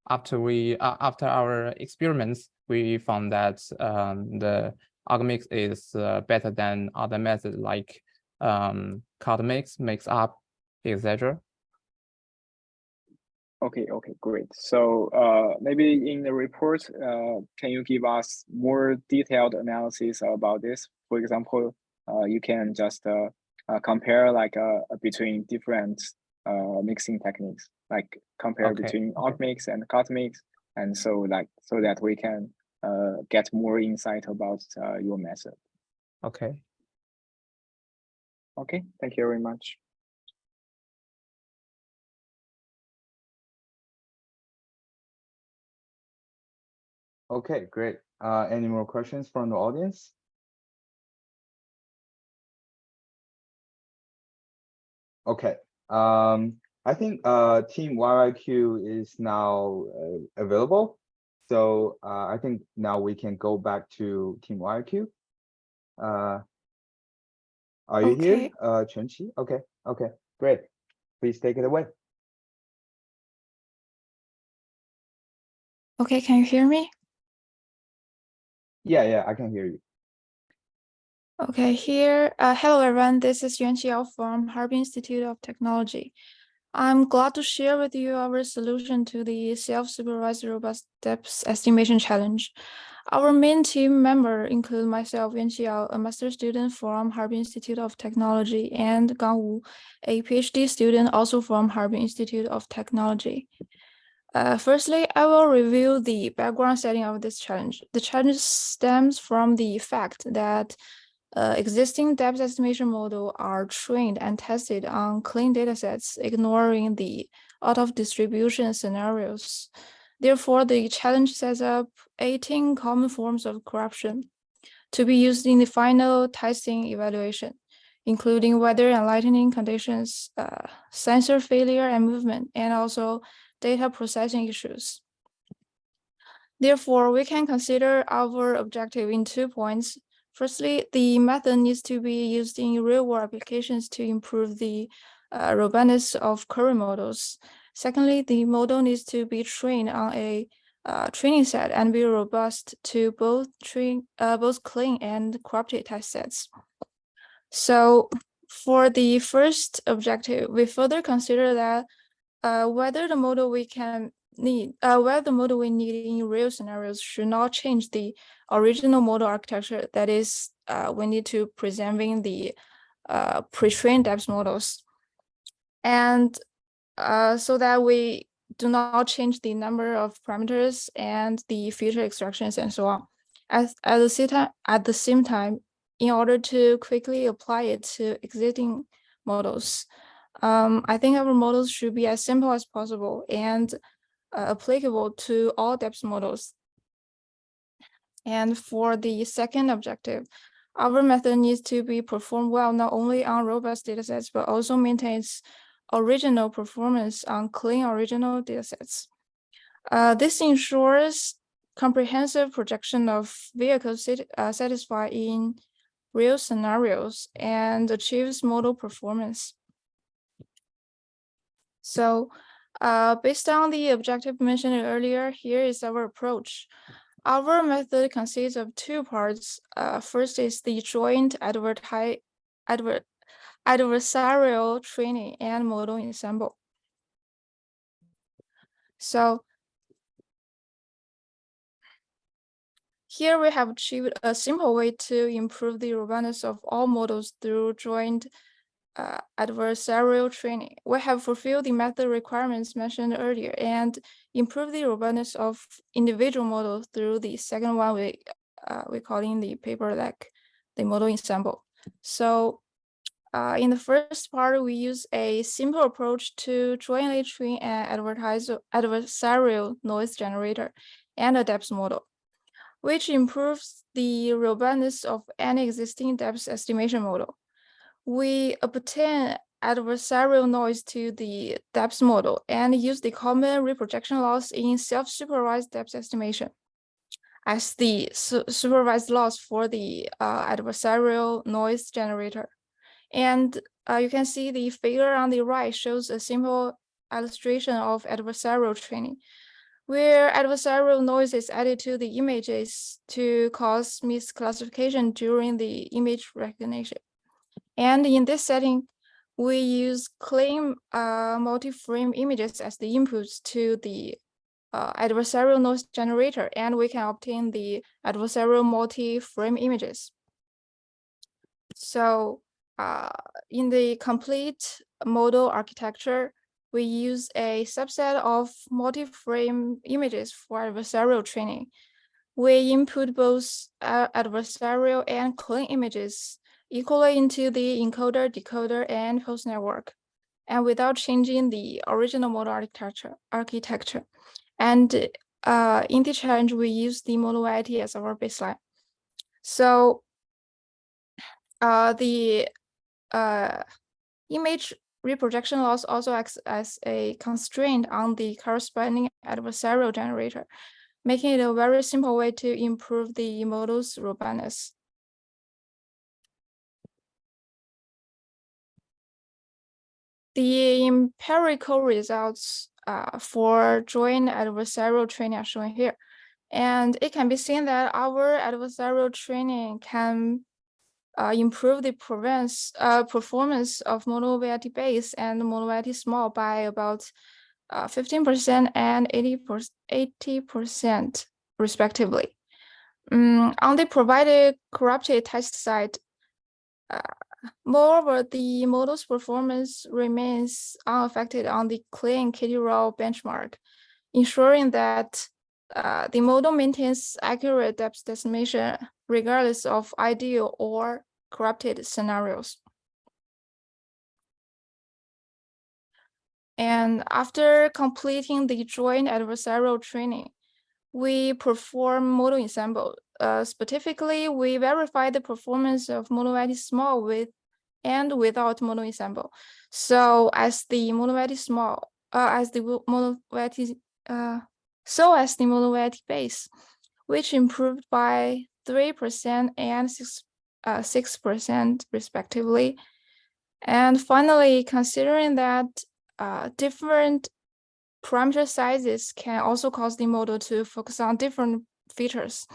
after our experiments, we found that the augMix is better than other methods like cut mix up, etc. Okay, great. So maybe in the report, can you give us more detailed analysis about this? For example, you can just compare like between different mixing techniques, like compare between augMix and cutMix, and so that we can get more insight about your method. Okay. Okay, thank you very much. Okay, great. Any more questions from the audience? Okay. I think Team YYQ is now available. So I think now we can go back to Team YYQ. Are you here, Chenqi? Okay, great. Please take it away. Okay, can you hear me? Yeah, I can hear you. Okay, here, hello everyone, this is Yuan Xiao from Harbin Institute of Technology. I'm glad to share with you our solution to the self-supervised robust depth estimation challenge. Our main team member include myself, Yuan Xiao, a master student from Harbin Institute of Technology, and Gang Wu, a PhD student also from Harbin Institute of Technology. Firstly, I will review the background setting of this challenge. The challenge stems from the fact that existing depth estimation models are trained and tested on clean datasets, ignoring the out-of-distribution scenarios. Therefore, the challenge sets up 18 common forms of corruption to be used in the final testing evaluation, including weather and lightning conditions, sensor failure and movement, and also data processing issues. Therefore, we can consider our objective in 2 points. Firstly, the method needs to be used in real-world applications to improve the robustness of current models. Secondly, the model needs to be trained on a training set and be robust to both clean and corrupted test sets. So for the first objective, we further consider that whether the model we need in real scenarios should not change the original model architecture. That is, we need to preserving the pre-trained depth models, and so that we do not change the number of parameters and the feature extractions and so on. At the same time, in order to quickly apply it to existing models, I think our models should be as simple as possible and applicable to all depth models. And for the second objective, our method needs to be performed well not only on robust datasets, but also maintains original performance on clean original datasets. This ensures comprehensive projection of vehicles satisfied in real scenarios and achieves model performance. So based on the objective mentioned earlier, here is our approach. Our method consists of 2 parts. First is the joint adversarial training and model ensemble. So here we have achieved a simple way to improve the robustness of all models through joint adversarial training. We have fulfilled the method requirements mentioned earlier and improved the robustness of individual models through the second one we call in the paper like the model ensemble. So in the first part, we use a simple approach to jointly train an adversarial noise generator and a depth model, which improves the robustness of any existing depth estimation model. We obtain adversarial noise to the depth model and use the common reprojection loss in self-supervised depth estimation as the supervised loss for the adversarial noise generator. And you can see the figure on the right shows a simple illustration of adversarial training, where adversarial noise is added to the images to cause misclassification during the image recognition. And in this setting, we use clean multi-frame images as the inputs to the adversarial noise generator, and we can obtain the adversarial multi-frame images. So in the complete model architecture, we use a subset of multi-frame images for adversarial training. We input both adversarial and clean images equally into the encoder, decoder, and host network, and without changing the original model architecture. And in the challenge, we use the model IT as our baseline. So the image reprojection loss also acts as a constraint on the corresponding adversarial generator, making it a very simple way to improve the model's robustness. The empirical results for joint adversarial training are shown here. And it can be seen that our adversarial training can improve the performance of mono-variety base and mono-variety small by about 15% and 80% respectively. On the provided corrupted test side, moreover, the model's performance remains unaffected on the clean KD-RAW benchmark, ensuring that the model maintains accurate depth estimation regardless of ideal or corrupted scenarios. And after completing the joint adversarial training, we perform model ensemble. Specifically, we verify the performance of mono-variety small with and without mono ensemble. So as the mono-variety small, as the mono-variety base, which improved by 3% and 6% respectively. And finally, considering that different parameter sizes can also cause the model to focus on different features.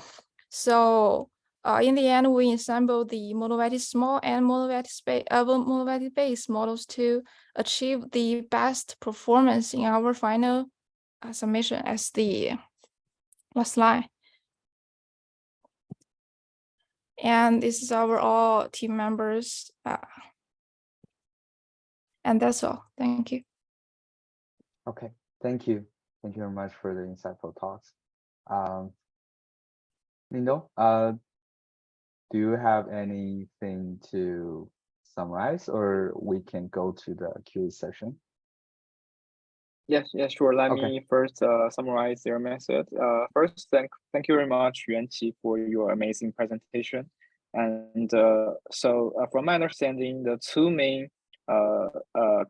So in the end, we assemble the mono-variety small and mono-variety base models to achieve the best performance in our final summation as the last line. And this is our all team members. And that's all. Thank you. Okay, thank you. Thank you very much for the insightful talks. Lindo, do you have anything to summarize, or we can go to the Q&A session? Yes, sure. Let Okay. me first summarize their method. First, thank you very much, Yuanqi, for your amazing presentation. And from my understanding, the two main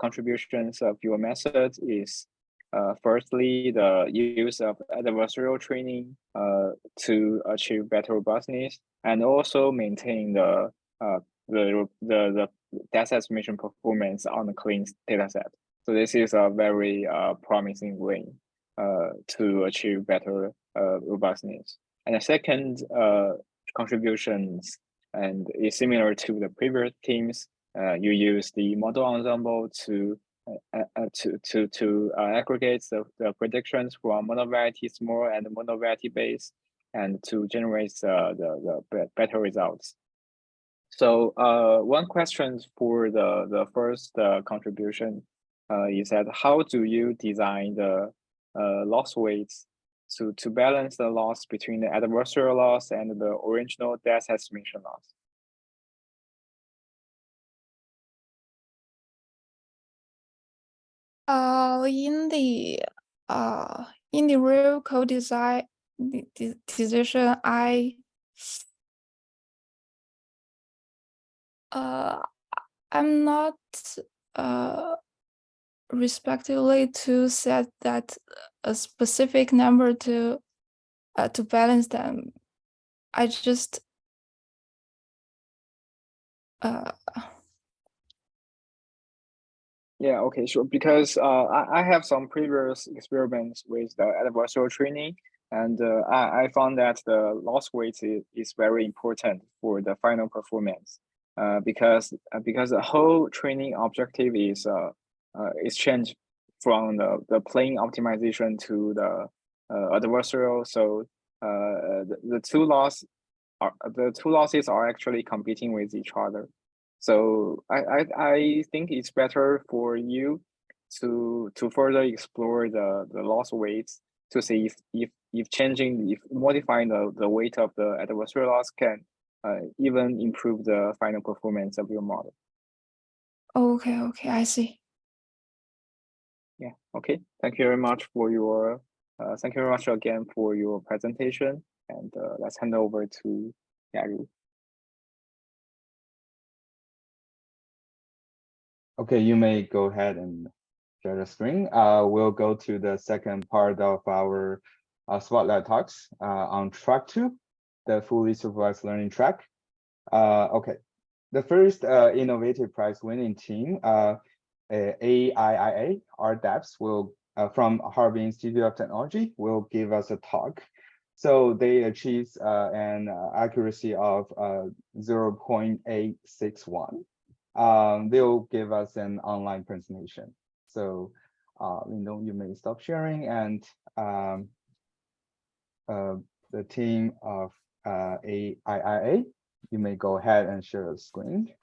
contributions of your method is firstly, the use of adversarial training to achieve better robustness, and also maintain the data estimation performance on the clean dataset. So this is a very promising way to achieve better robustness. And the second contributions, and is similar to the previous teams. You use the model ensemble to aggregate the predictions from mono-variety small and mono-variety base, and to generate the better results. So one question for the first contribution is that how do you design the loss weights to balance the loss between the adversarial loss and the original depth estimation loss? In the real code design decision, I'm not respectively to set that a specific number to balance them. I just Yeah, okay, sure. Because I have some previous experiments with the adversarial training, and I found that the loss weight is very important for the final performance. Because the whole training objective is changed from the plain optimization to the adversarial. So the two losses are actually competing with each other. So I think it's better for you to further explore the loss weights to see if modifying the weight of the adversarial loss can even improve the final performance of your model. okay, I see. Yeah, okay. Thank you very much for your thank you very much again for your presentation, and let's hand over to Yaru. Okay, you may go ahead and share the screen. We'll go to the second part of our spotlight talks on track 2, the fully supervised learning track. Okay, the first innovative prize winning team, AIIA, RoboDepth, will from Harbin Institute of Technology, will give us a talk So they achieve an accuracy of 0.861. They'll give us an online presentation. So Lindong, you may stop sharing, and the team of AIIA, you may go ahead and share the screen.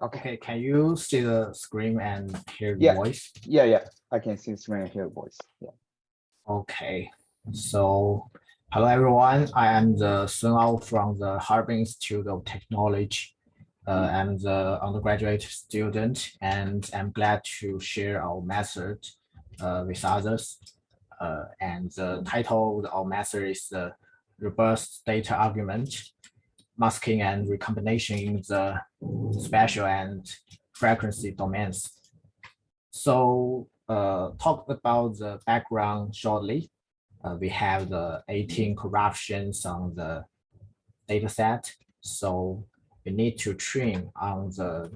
Okay, can you see the screen and hear the Yeah. voice? Yeah, I can see the screen and hear the voice. Yeah. Okay, so hello everyone. I am the Sun Ao from the Harbin Institute of Technology. I'm the undergraduate student, and I'm glad to share our method with others. And the title of our method is the robust data argument, masking and recombination in the spatial and frequency domains. So talk about the background shortly. We have the 18 corruptions on the data set. So we need to train on the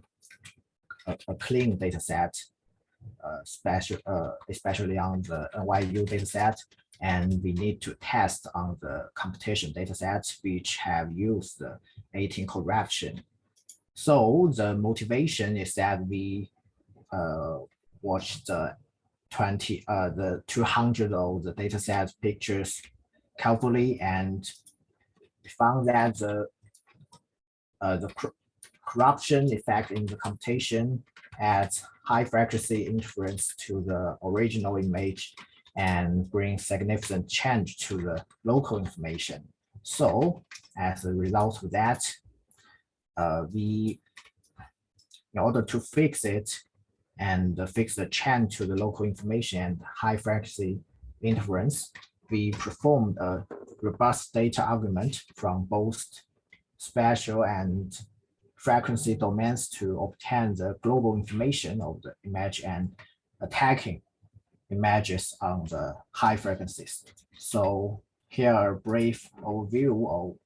a clean data set, especially on the NYU data set. And we need to test on the competition data sets which have used the 18 corruption. So the motivation is that we watch the 200 of the dataset pictures carefully, and we found that the corruption effect in the computation adds high frequency interference to the original image and brings significant change to the local information. So as a result of that, we, in order to fix it and fix the change to the local information and high frequency interference, we performed a robust data argument from both spatial and frequency domains to obtain the global information of the image and attacking images on the high frequencies. So here are a brief overview of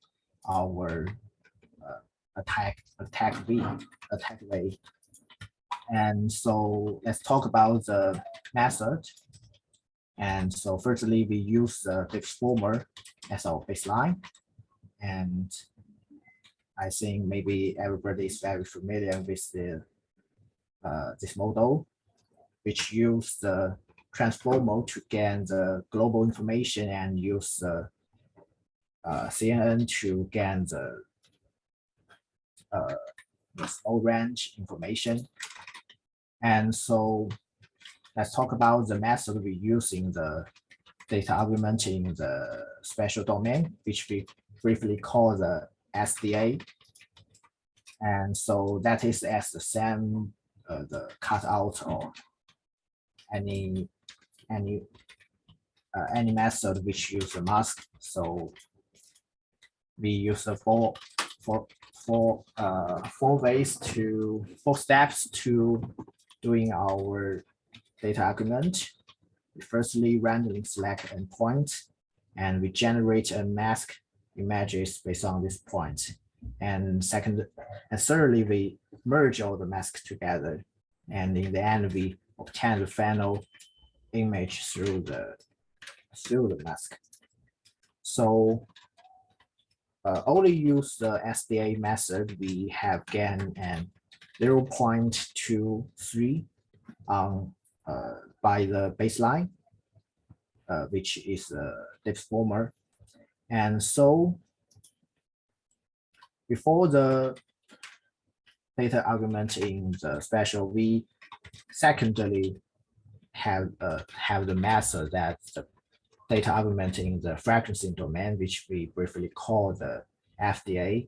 our attack way. And so let's talk about the method. And so firstly, we use the transformer as our baseline. And I think maybe everybody is very familiar with the this model, which use the transformer to gain the global information and use the CNN to gain the small range information. And so let's talk about the method we use in the data argument in the spatial domain, which we briefly call the SDA. And so that is as the same the cutout or any method which use a mask. So we use the four steps to doing our data argument. We firstly randomly select an endpoint, and we generate a mask images based on this point. And thirdly, we merge all the masks together. And in the end, we obtain the final image through the mask. So only use the SDA method, we have gained an 0.23 by the baseline, which is a transformer. And so before the data argument in the spatial, we secondly have the method that the data argument in the frequency domain, which we briefly call the FDA.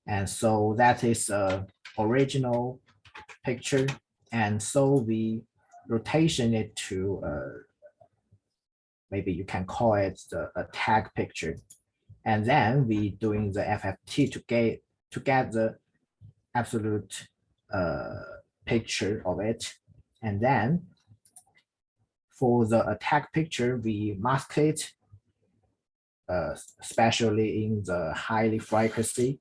And so that is a original picture. And so we rotation it to maybe you can call it a tag picture. And then we doing the FFT to get the absolute picture of it. And then for the attack picture, we mask it, especially in the highly frequency,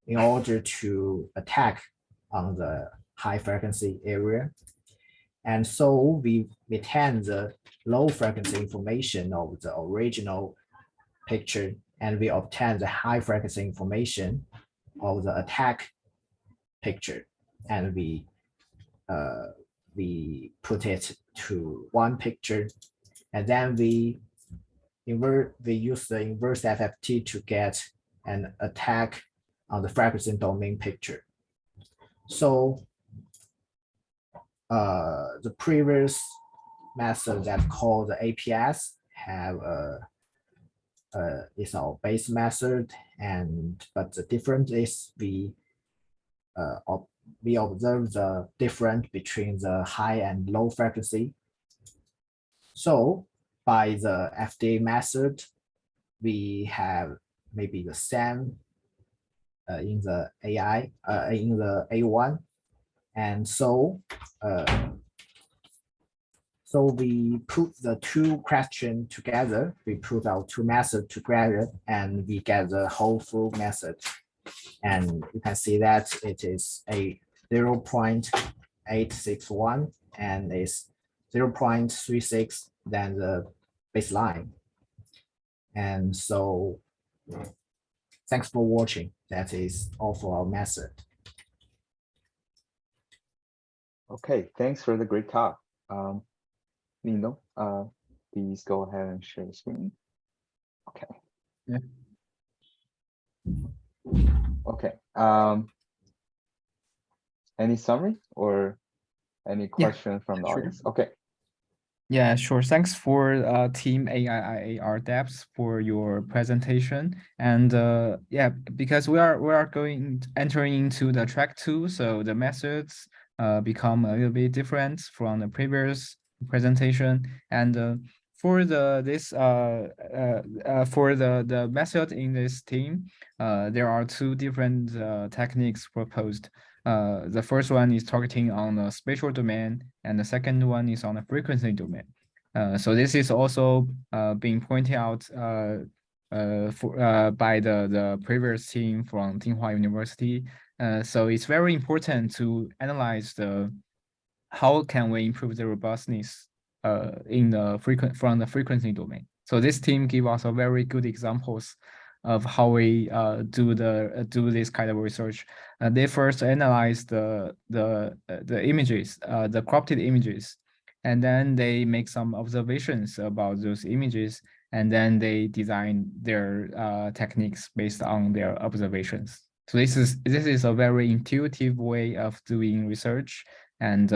in order to attack on the high frequency area. And so we retain the low frequency information of the original picture, and we obtain the high frequency information of the attack picture, and we put it to one picture, and then we use the inverse FFT to get an attack on the frequency domain picture. So the previous method that called the APS have is our base method, but the difference is we observe the difference between the high and low frequency. So by the FDA method, we have maybe the same in the AI in the A1, and so we put the two questions together. We put our two methods together, and we get the whole full method. And you can see that it is a 0.861 and is 0.36 than the baseline. And so thanks for watching. That is all for our method. Okay, thanks for the great talk. Lindong, please go ahead and share the screen. Okay. Yeah. Okay. Any summary or any question from the audience? Okay. Yeah, sure. Thanks for Team AIIAR Depth for your presentation. And yeah, because we are entering into the track 2, so the methods become a little bit different from the previous presentation. And for the method in this team, there are two different techniques proposed. The first one is targeting on the spatial domain, and the second one is on the frequency domain. So this is also being pointed out by the previous team from Tsinghua University. So it's very important to analyze how can we improve the robustness from the frequency domain. So this team give us a very good examples of how we do this kind of research. They first analyze the images, the cropped images, and then they make some observations about those images, and then they design their techniques based on their observations. So this is a very intuitive way of doing research, and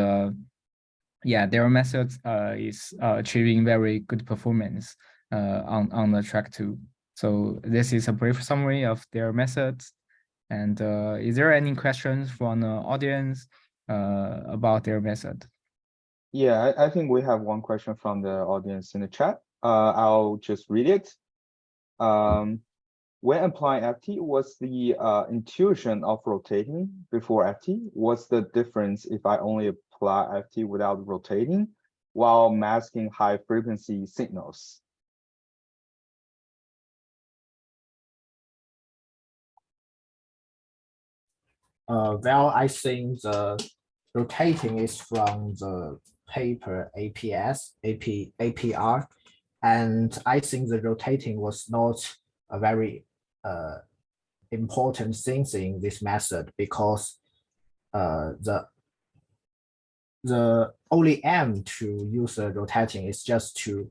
yeah, their methods is achieving very good performance on the track 2. So this is a brief summary of their methods. And is there any questions from the audience about their method? Yeah, I think we have one question from the audience in the chat. I'll just read it. When applying FT, what's the intuition of rotating before FT? What's the difference if I only apply FT without rotating while masking high frequency signals? Well, I think the rotating is from the paper APR, and I think the rotating was not a very important thing in this method, because the only aim to use the rotating is just to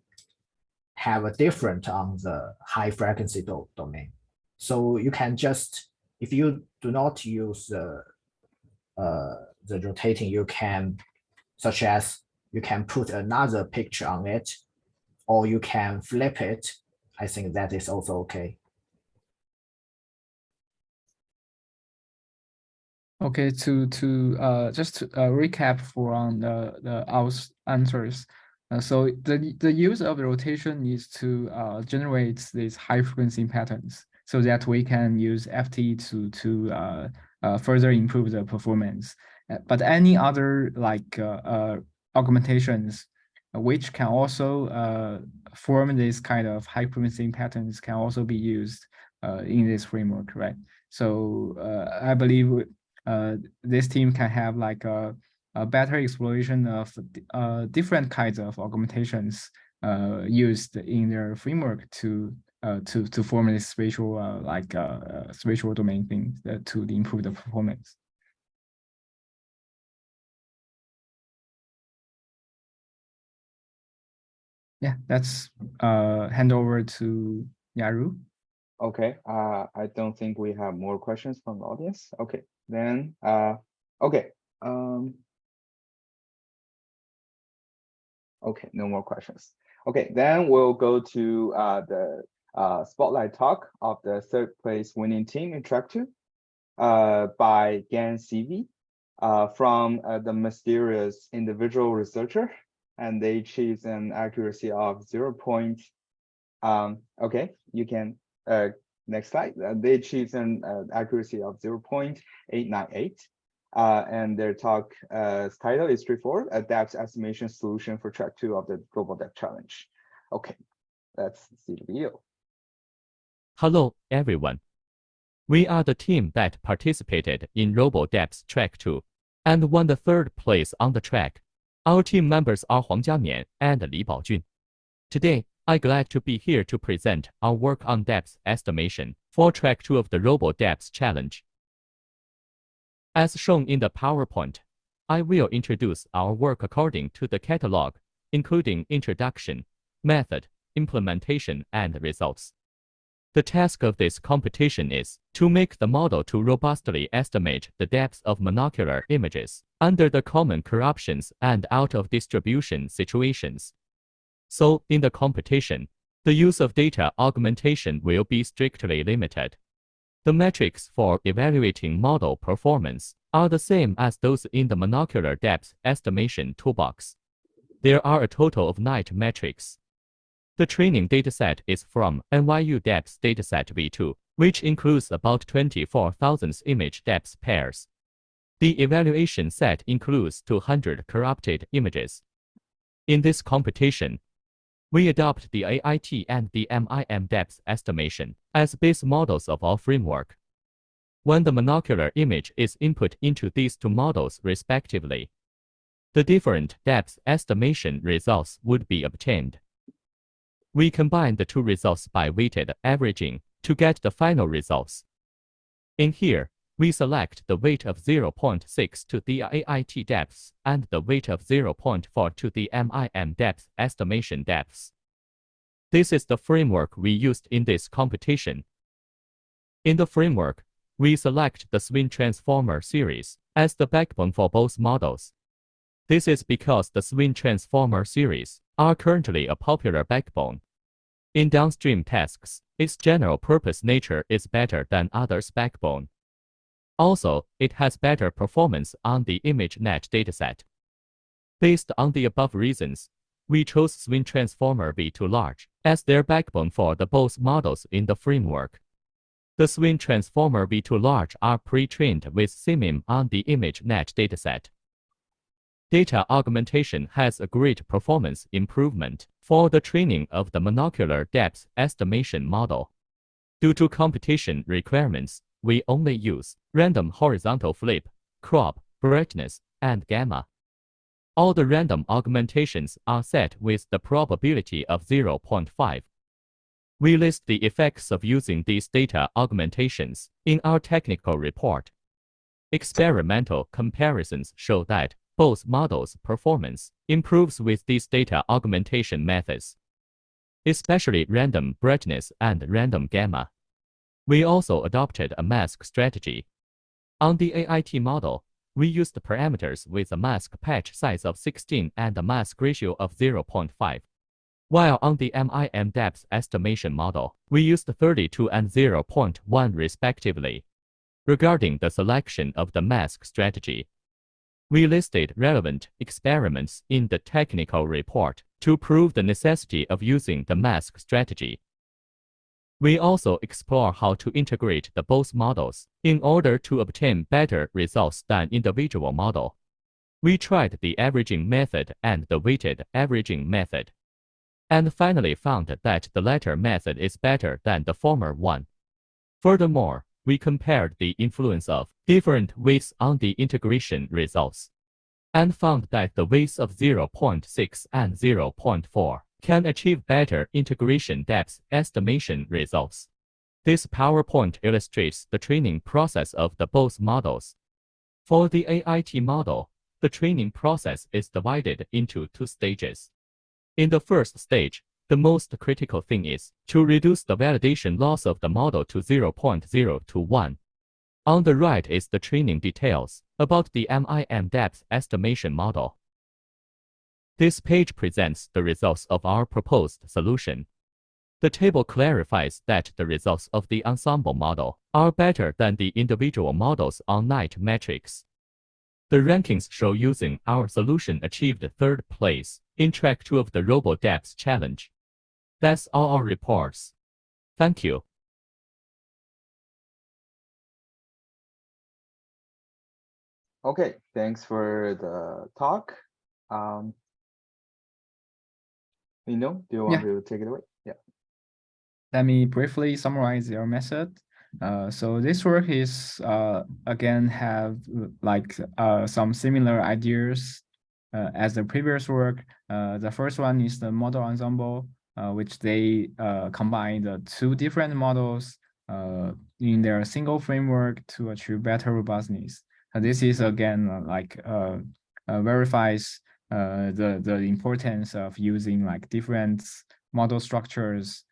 have a different on the high frequency domain. So you can just, if you do not use the rotating, you can, such as you can put another picture on it, or you can flip it. I think that is also okay. Okay, to just to recap for our answers. So the use of rotation is to generate these high frequency patterns, so that we can use FT to further improve the performance. But any other like augmentations which can also form this kind of high frequency patterns can also be used in this framework, right? So I believe this team can have like a better exploration of different kinds of augmentations used in their framework to form this spatial spatial domain thing to improve the performance. Yeah, that's hand over to Yaru. Okay, I don't think we have more questions from the audience. Okay, then, okay, okay, no more questions. Okay, then we'll go to the spotlight talk of the third place winning team in track 2 by Gan CV from the mysterious individual researcher, and they achieved an accuracy of 0. Okay, you can next slide. They achieved an accuracy of 0.898. And their talk title is straightforward: a depth estimation solution for track 2 of the RoboDepth challenge. Okay, let's see the video. Hello, everyone. We are the team that participated in RoboDepth track 2 and won the 3rd place on the track. Our team members are Huang Jiamian and Li Baojun. Today, I'm glad to be here to present our work on depth estimation for track 2 of the RoboDepth challenge. As shown in the PowerPoint, I will introduce our work according to the catalog, including introduction, method, implementation, and results. The task of this competition is to make the model to robustly estimate the depth of monocular images under the common corruptions and out-of-distribution situations. So, in the competition, the use of data augmentation will be strictly limited. The metrics for evaluating model performance are the same as those in the monocular depth estimation toolbox. There are a total of 9 metrics. The training dataset is from NYU Depth Dataset V2, which includes about 24,000 image depth pairs. The evaluation set includes 200 corrupted images. In this competition, we adopt the AIT and the MIM depth estimation as base models of our framework. When the monocular image is input into these 2 models respectively, the different depth estimation results would be obtained. We combine the 2 results by weighted averaging to get the final results. In here, we select the weight of 0.6 to the AIT depths and the weight of 0.4 to the MIM depth estimation depths. This is the framework we used in this competition. In the framework, we select the Swin transformer series as the backbone for both models. This is because the Swin transformer series are currently a popular backbone. In downstream tasks, its general purpose nature is better than others' backbone. Also, it has better performance on the ImageNet dataset. Based on the above reasons, we chose Swin transformer V2 large as their backbone for the both models in the framework. The Swin transformer V2 large are pre-trained with CMIM on the ImageNet dataset. Data augmentation has a great performance improvement for the training of the monocular depth estimation model. Due to competition requirements, we only use random horizontal flip, crop, brightness, and gamma. All the random augmentations are set with the probability of 0.5. We list the effects of using these data augmentations in our technical report. Experimental comparisons show that both models' performance improves with these data augmentation methods, especially random brightness and random gamma. We also adopted a mask strategy. On the AIT model, we used parameters with a mask patch size of 16 and a mask ratio of 0.5. While on the MIM depth estimation model, we used 32 and 0.1 respectively. Regarding the selection of the mask strategy, we listed relevant experiments in the technical report to prove the necessity of using the mask strategy. We also explore how to integrate the both models in order to obtain better results than individual model. We tried the averaging method and the weighted averaging method, and finally found that the latter method is better than the former one. Furthermore, we compared the influence of different weights on the integration results. and found that the weights of 0.6 and 0.4 can achieve better integration depth estimation results. This PowerPoint illustrates the training process of the both models. For the AIT model, the training process is divided into two stages. In the first stage, the most critical thing is to reduce the validation loss of the model to 0.0 to 1. On the right is the training details about the MIM depth estimation model. This page presents the results of our proposed solution. The table clarifies that the results of the ensemble model are better than the individual models on night metrics. The rankings show using our solution achieved third place in track 2 of the RoboDepth challenge. That's all our reports. Thank you. Okay, thanks for the talk. Lindo, do you want to take it away? Yeah. Let me briefly summarize your method. So this work is again have like some similar ideas as the previous work. The first one is the model ensemble, which they combine the two different models in their single framework to achieve better robustness. This is again verifies the importance of using like different model structures,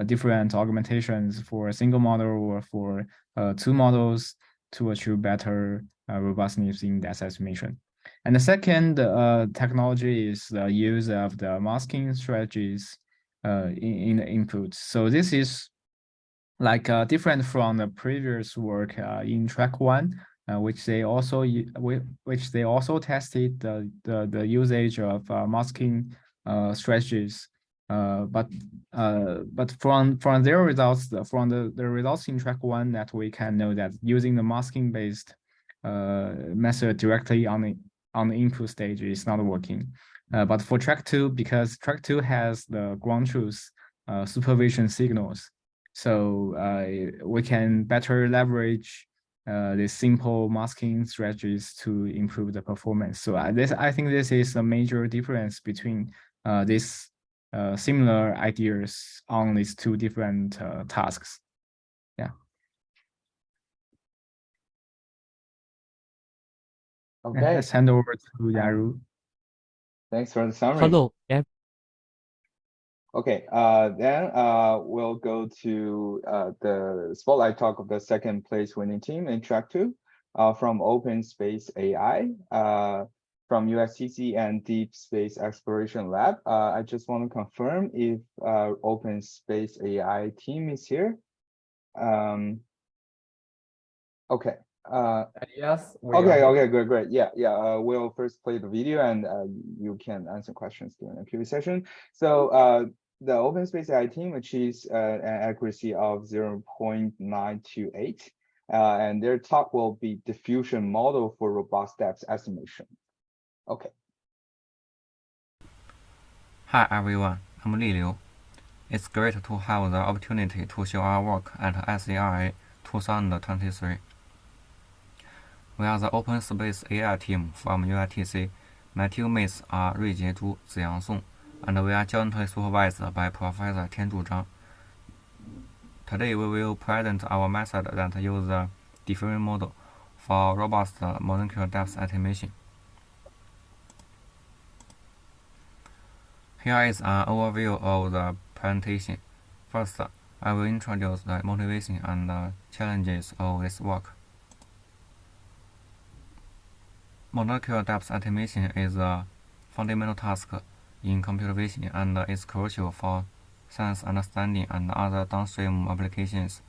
different augmentations for a single model or for two models to achieve better robustness in that estimation. And the second technology is the use of the masking strategies in the input. So this is like different from the previous work in track 1, which they also tested the usage of masking strategies. But from their results, from the results in track 1, that we can know that using the masking based method directly on the input stage is not working. But for track 2, because track 2 has the ground truth supervision signals, so we can better leverage the simple masking strategies to improve the performance. So I think this is a major difference between these similar ideas on these two different tasks. Yeah. Okay. Let's hand over to Yaru. Thanks for the summary. Hello. Okay, then we'll go to the spotlight talk of the second place winning team in track 2 from Open Space AI from USTC and Deep Space Exploration Lab. I just want to confirm if Open Space AI team is here. Okay. Yes. Okay, great. Yeah. We'll first play the video and you can answer questions during the Q&A session. So the Open Space AI team achieves an accuracy of 0.928, and their talk will be diffusion model for robust depth estimation. Okay. Hi everyone, I'm Li Liu. It's great to have the opportunity to show our work at ICRA 2023. We are the Open Space AI team from UITC. My teammates are Rui Jiezhu, Ziyang Song, and we are jointly supervised by Professor Tianzhu Zhang. Today we will present our method that uses the diffusion model for robust molecular depth estimation. Here is an overview of the presentation. First, I will introduce the motivation and challenges of this work. Molecular depth estimation is a fundamental task in computer vision and is crucial for science understanding and other downstream applications.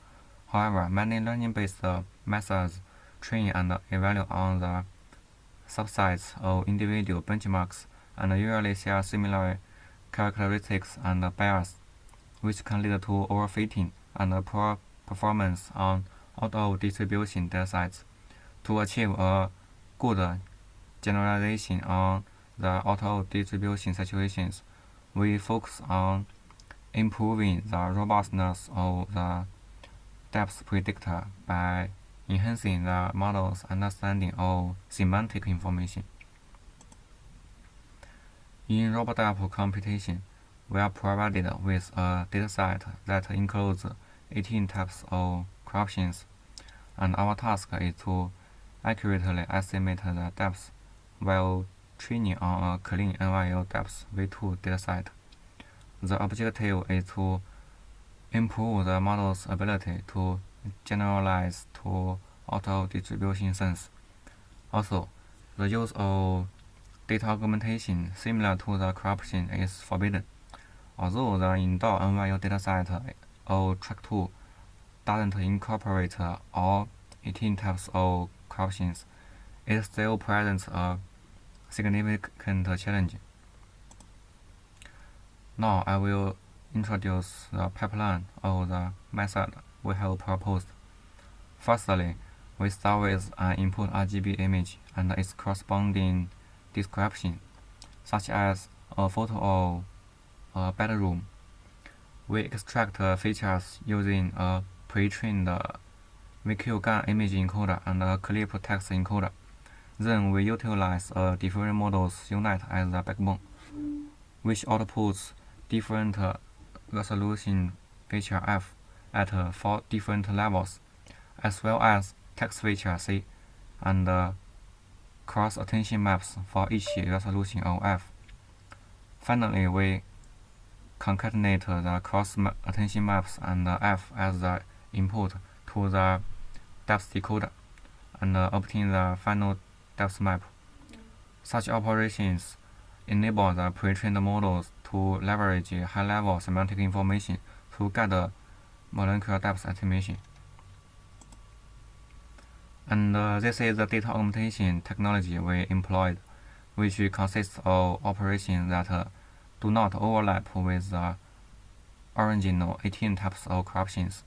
However, many learning-based methods train and evaluate on the subsets of individual benchmarks and usually share similar characteristics and bias, which can lead to overfitting and poor performance on out-of-distribution datasets. To achieve a good generalization on the out-of-distribution situations, we focus on improving the robustness of the depth predictor by enhancing the model's understanding of semantic information. In RoboDepth computation, we are provided with a dataset that includes 18 types of corruptions, and our task is to accurately estimate the depth while training on a clean NYU depth V2 dataset. The objective is to improve the model's ability to generalize to auto-distribution sense. Also, the use of data augmentation similar to the corruption is forbidden. Although the indoor NYU dataset of Track 2 doesn't incorporate all 18 types of corruptions, it still presents a significant challenge. Now I will introduce the pipeline of the method we have proposed. Firstly, we start with an input RGB image and its corresponding description, such as a photo of a bedroom. We extract features using a pre-trained VQ-GAN image encoder and a clip text encoder. Then we utilize a diffusion model's unit as the backbone, which outputs different resolution feature F at 4 different levels, as well as text feature C and cross attention maps for each resolution of F. Finally, we concatenate the cross attention maps and F as the input to the depth decoder and obtain the final depth map. Such operations enable the pre-trained models to leverage high-level semantic information to get molecular depth estimation. And this is the data augmentation technology we employed, which consists of operations that do not overlap with the original 18 types of corruptions.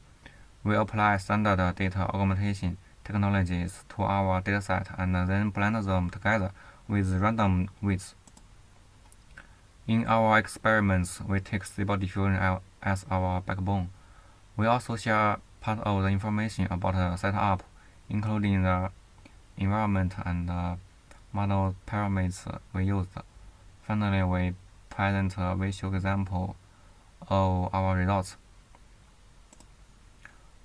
We apply standard data augmentation technologies to our dataset and then blend them together with random weights. In our experiments, we take Stable Diffusion as our backbone. We also share part of the information about the setup, including the environment and model parameters we used. Finally, we present a visual example of our results.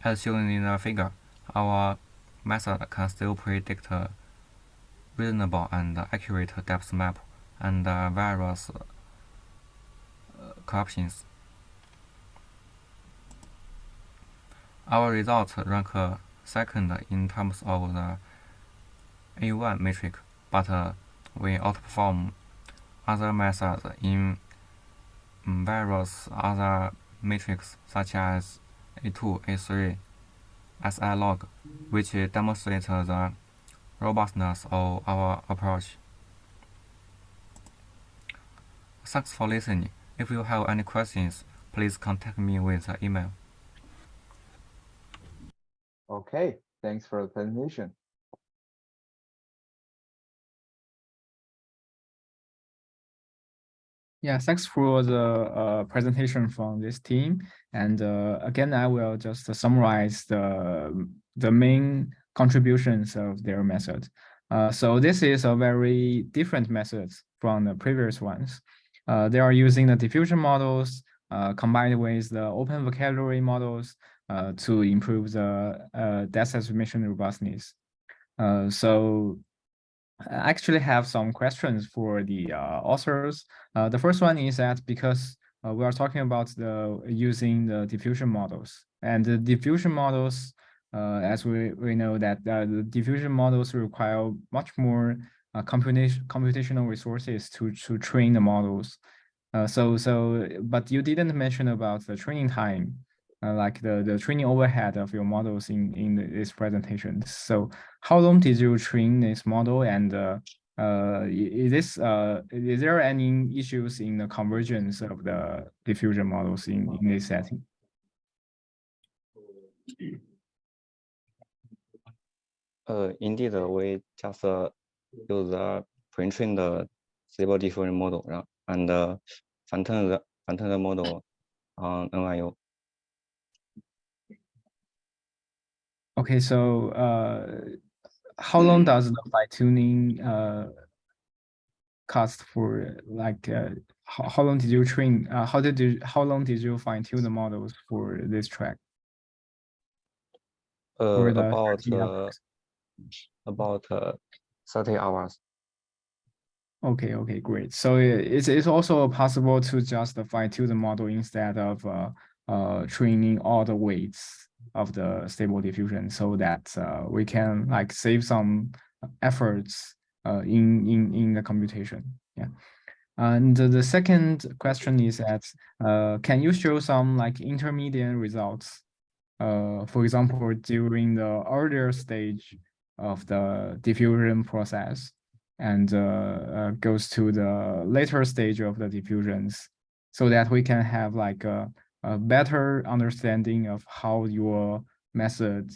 As shown in the figure, our method can still predict reasonable and accurate depth map and various corruptions. Our results rank second in terms of the A1 metric, but we outperform other methods in various other metrics such as A2, A3, SI log, which demonstrates the robustness of our approach. Thanks for listening. If you have any questions, please contact me with email. Okay, thanks for the presentation. Yeah, thanks for the presentation from this team. And again, I will just summarize the main contributions of their method. So this is a very different method from the previous ones. They are using the diffusion models combined with the open vocabulary models to improve the depth estimation robustness. So I actually have some questions for the authors. The first one is that because we are talking about using the diffusion models, and the diffusion models, as we know that the diffusion models require much more computational resources to train the models. But you didn't mention about the training time, like the training overhead of your models in this presentation. So how long did you train this model, and is there any issues in the convergence of the diffusion models in this setting? Indeed, we just use the pre-trained Stable Diffusion model and fine-tune the model on NYU. Okay, so how long does the fine-tuning cost for like how long did you train? How long did you fine tune the models for this track? For the about 30 hours. Okay, great. So it's also possible to just fine tune the model instead of training all the weights of the stable diffusion, so that we can like save some efforts in the computation. Yeah. And the second question is that can you show some like intermediate results? For example, during the earlier stage of the diffusion process, and goes to the later stage of the diffusions, so that we can have like a better understanding of how your method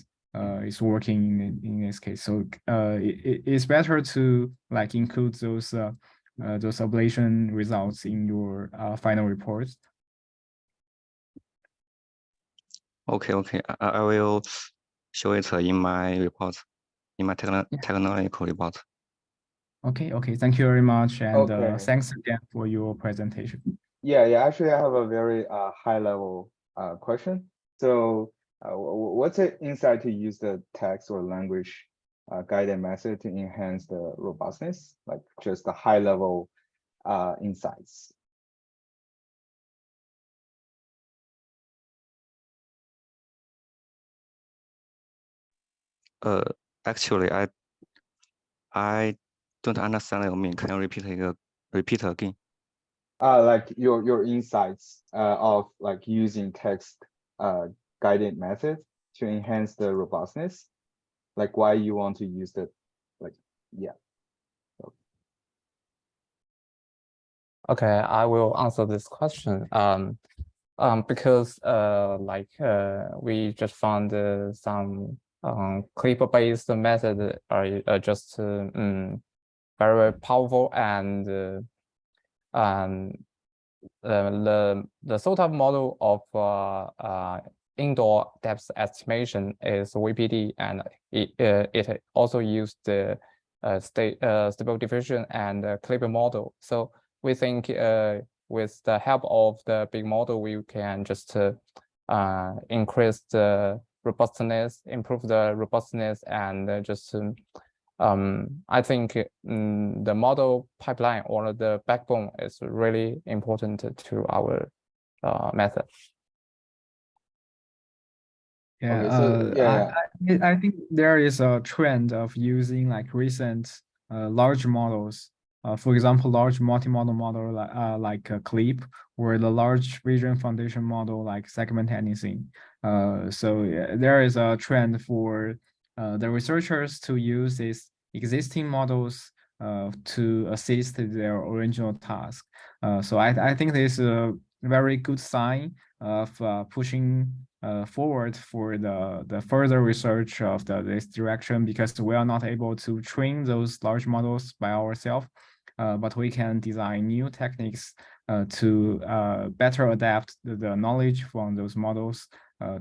is working in this case. So it's better to like include those ablation results in your final reports. Okay, I will show it in my report, in my technological report. Okay, thank you very much, and Okay. thanks again for your presentation. Yeah, actually I have a very high level question. So what's the insight to use the text or language guided method to enhance the robustness, like just the high level insights? Actually, I don't understand what you mean. Can you repeat again? Like your insights of like using text guided method to enhance the robustness, like why you want to use the, like, yeah. Okay, I will answer this question. Because we just found some clip-based method are just very powerful, and the sort of model of indoor depth estimation is VPD, and it also used the stable diffusion and clip model. So we think with the help of the big model, we can just increase the robustness, improve the robustness, and just I think the model pipeline or the backbone is really important to our method. Yeah, Okay, so I think there is a trend of using like recent large models. For example, large multimodal model like CLIP, or the large vision foundation model like Segment Anything. So there is a trend for the researchers to use these existing models to assist their original task. So I think this is a very good sign of pushing forward for the further research of this direction, because we are not able to train those large models by ourselves, but we can design new techniques to better adapt the knowledge from those models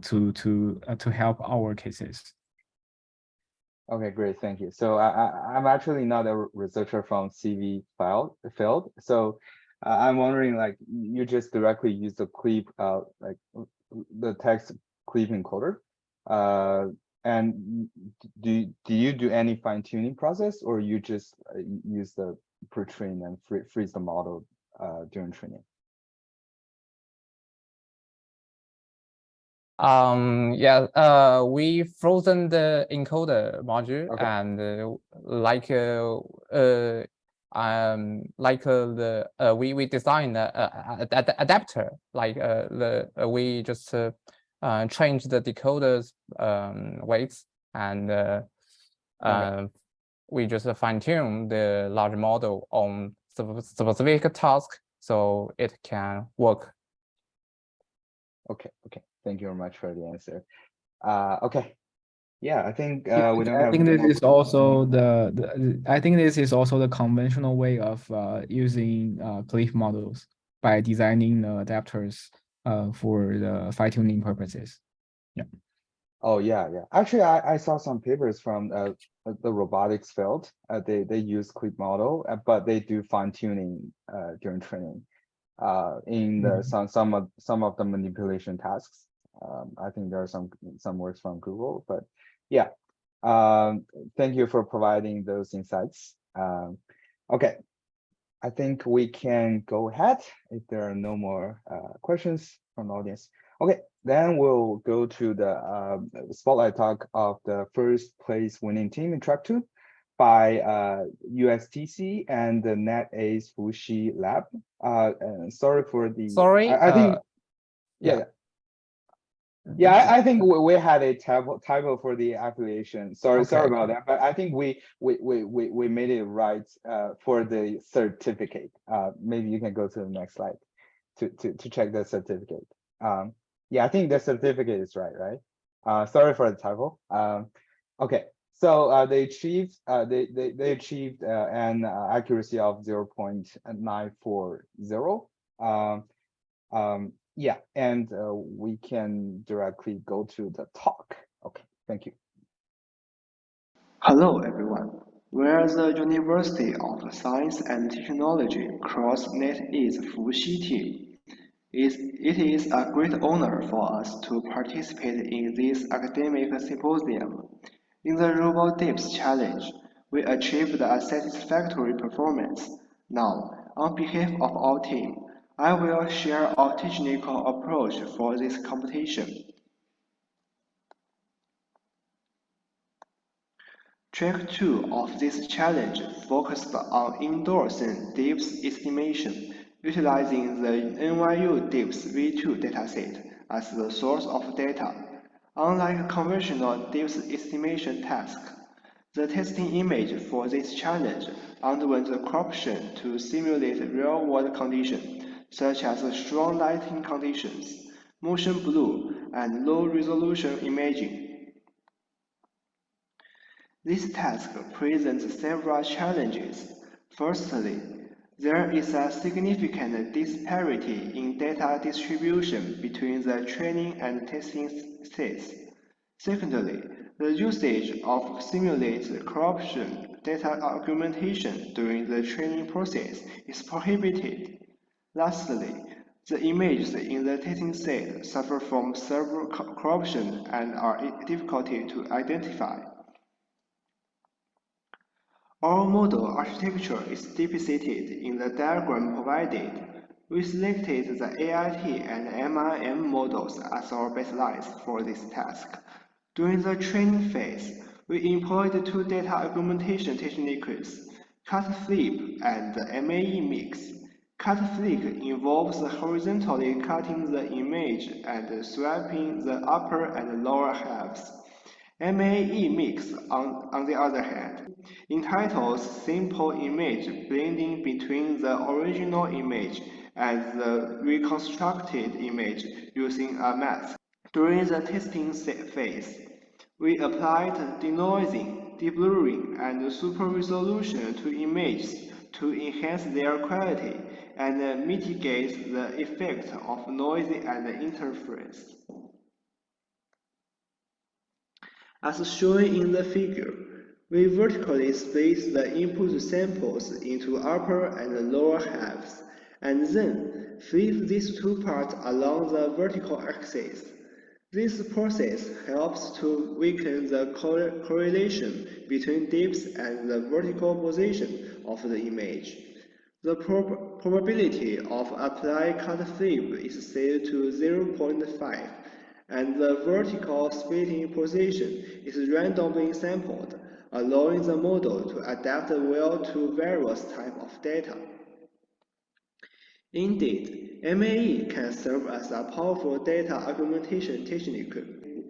to help our cases. Okay, great, thank you. So I'm actually not a researcher from CV field, so I'm wondering, like, you just directly use the clip, like the text clip encoder, and do you do any fine tuning process, or you just use the pre-train and freeze the model during training? We frozen the encoder module, Okay. and we designed the adapter, like we just change the decoder's weights, and we just fine tune the large model on specific task so it can work. Okay, thank you very much for the answer. Okay, yeah, I think we don't I have. think this is also I think this is also the conventional way of using clip models, by designing the adapters for the fine tuning purposes. Yeah. Oh yeah, yeah. Actually, I saw some papers from the robotics field. They use clip model, but they do fine tuning during training. In the some of the manipulation tasks. I think there are some works from Google, but yeah. Thank you for providing those insights. Okay, I think we can go ahead if there are no more questions from the audience. Okay, then we'll go to the spotlight talk of the first place winning team in track 2 by USTC and the NetAce Fuxi Lab. Sorry for the. Sorry. I think. Yeah. Yeah, I think we had a typo for the affiliation. Sorry about that. But I think we made it right for the certificate. Maybe you can go to the next slide to check the certificate. Yeah, I think the certificate is right? Sorry for the typo. Okay, so they achieved an accuracy of 0.940. Yeah, and we can directly go to the talk. Okay, thank you. Hello everyone. We are the University of Science and Technology CrossNetAce Fuxi team. It is a great honor for us to participate in this academic symposium. In the RoboDepth challenge, we achieved a satisfactory performance. Now, on behalf of our team, I will share our technical approach for this competition. Track 2 of this challenge focused on indoor scene depth estimation, utilizing the NYU Depth V2 dataset as the source of data. Unlike conventional depth estimation tasks, the testing image for this challenge underwent corruption to simulate real-world conditions, such as strong lighting conditions, motion blur, and low-resolution imaging. This task presents several challenges. Firstly, there is a significant disparity in data distribution between the training and testing sets. Secondly, the usage of simulated corruption data augmentation during the training process is prohibited. Lastly, the images in the testing set suffer from server corruption and are difficult to identify. Our model architecture is depicted in the diagram provided. We selected the AIT and MIM models as our baselines for this task. During the training phase, we employed two data augmentation techniques, cut flip and MAE mix. Cut flip involves horizontally cutting the image and swapping the upper and lower halves. MAE mix, on the other hand, entitles simple image blending between the original image and the reconstructed image using a mask. During the testing phase, we applied denoising, deblurring, and super resolution to images to enhance their quality and mitigate the effect of noise and interference. As shown in the figure, we vertically split the input samples into upper and lower halves, and then flip these two parts along the vertical axis. This process helps to weaken the correlation between depth and the vertical position of the image. The probability of applying cut flip is set to 0.5. And the vertical splitting position is randomly sampled, allowing the model to adapt well to various types of data. Indeed, MAE can serve as a powerful data augmentation technique.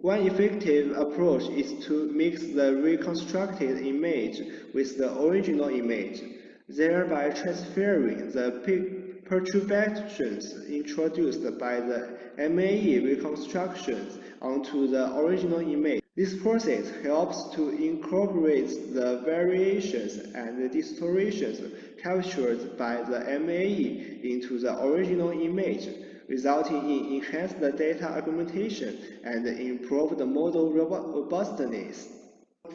One effective approach is to mix the reconstructed image with the original image, thereby transferring the perturbations introduced by the MAE reconstructions onto the original image. This process helps to incorporate the variations and distortions captured by the MAE into the original image, resulting in enhanced data augmentation and improved model robustness.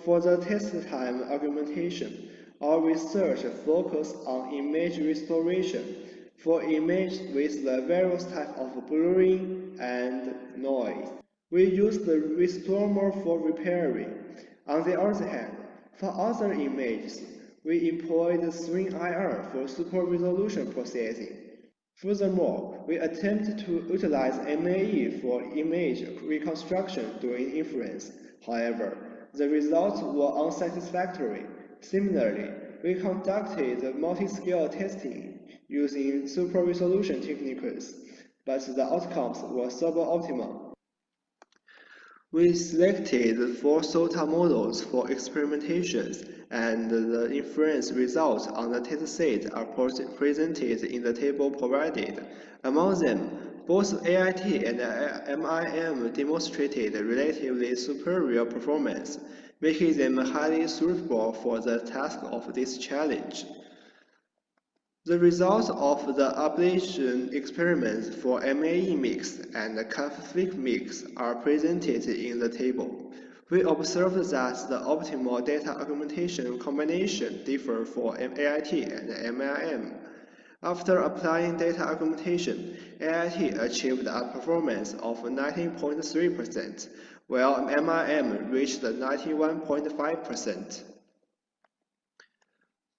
For the test time augmentation, our research focused on image restoration for images with the various types of blurring and noise. We use the restore mode for repairing. On the other hand, for other images, we employ the swing IR for super resolution processing. Furthermore, we attempt to utilize MAE for image reconstruction during inference. However, the results were unsatisfactory. Similarly, we conducted multi-scale testing using super resolution techniques, but the outcomes were suboptimal. We selected 4 SOTA models for experimentations, and the inference results on the dataset are presented in the table provided. Among them, both AIT and MIM demonstrated relatively superior performance, making them highly suitable for the task of this challenge. The results of the ablation experiments for MAE mix and conflict mix are presented in the table. We observed that the optimal data augmentation combination differ for AIT and MIM. After applying data augmentation, AIT achieved a performance of 19.3%, while MIM reached 91.5%.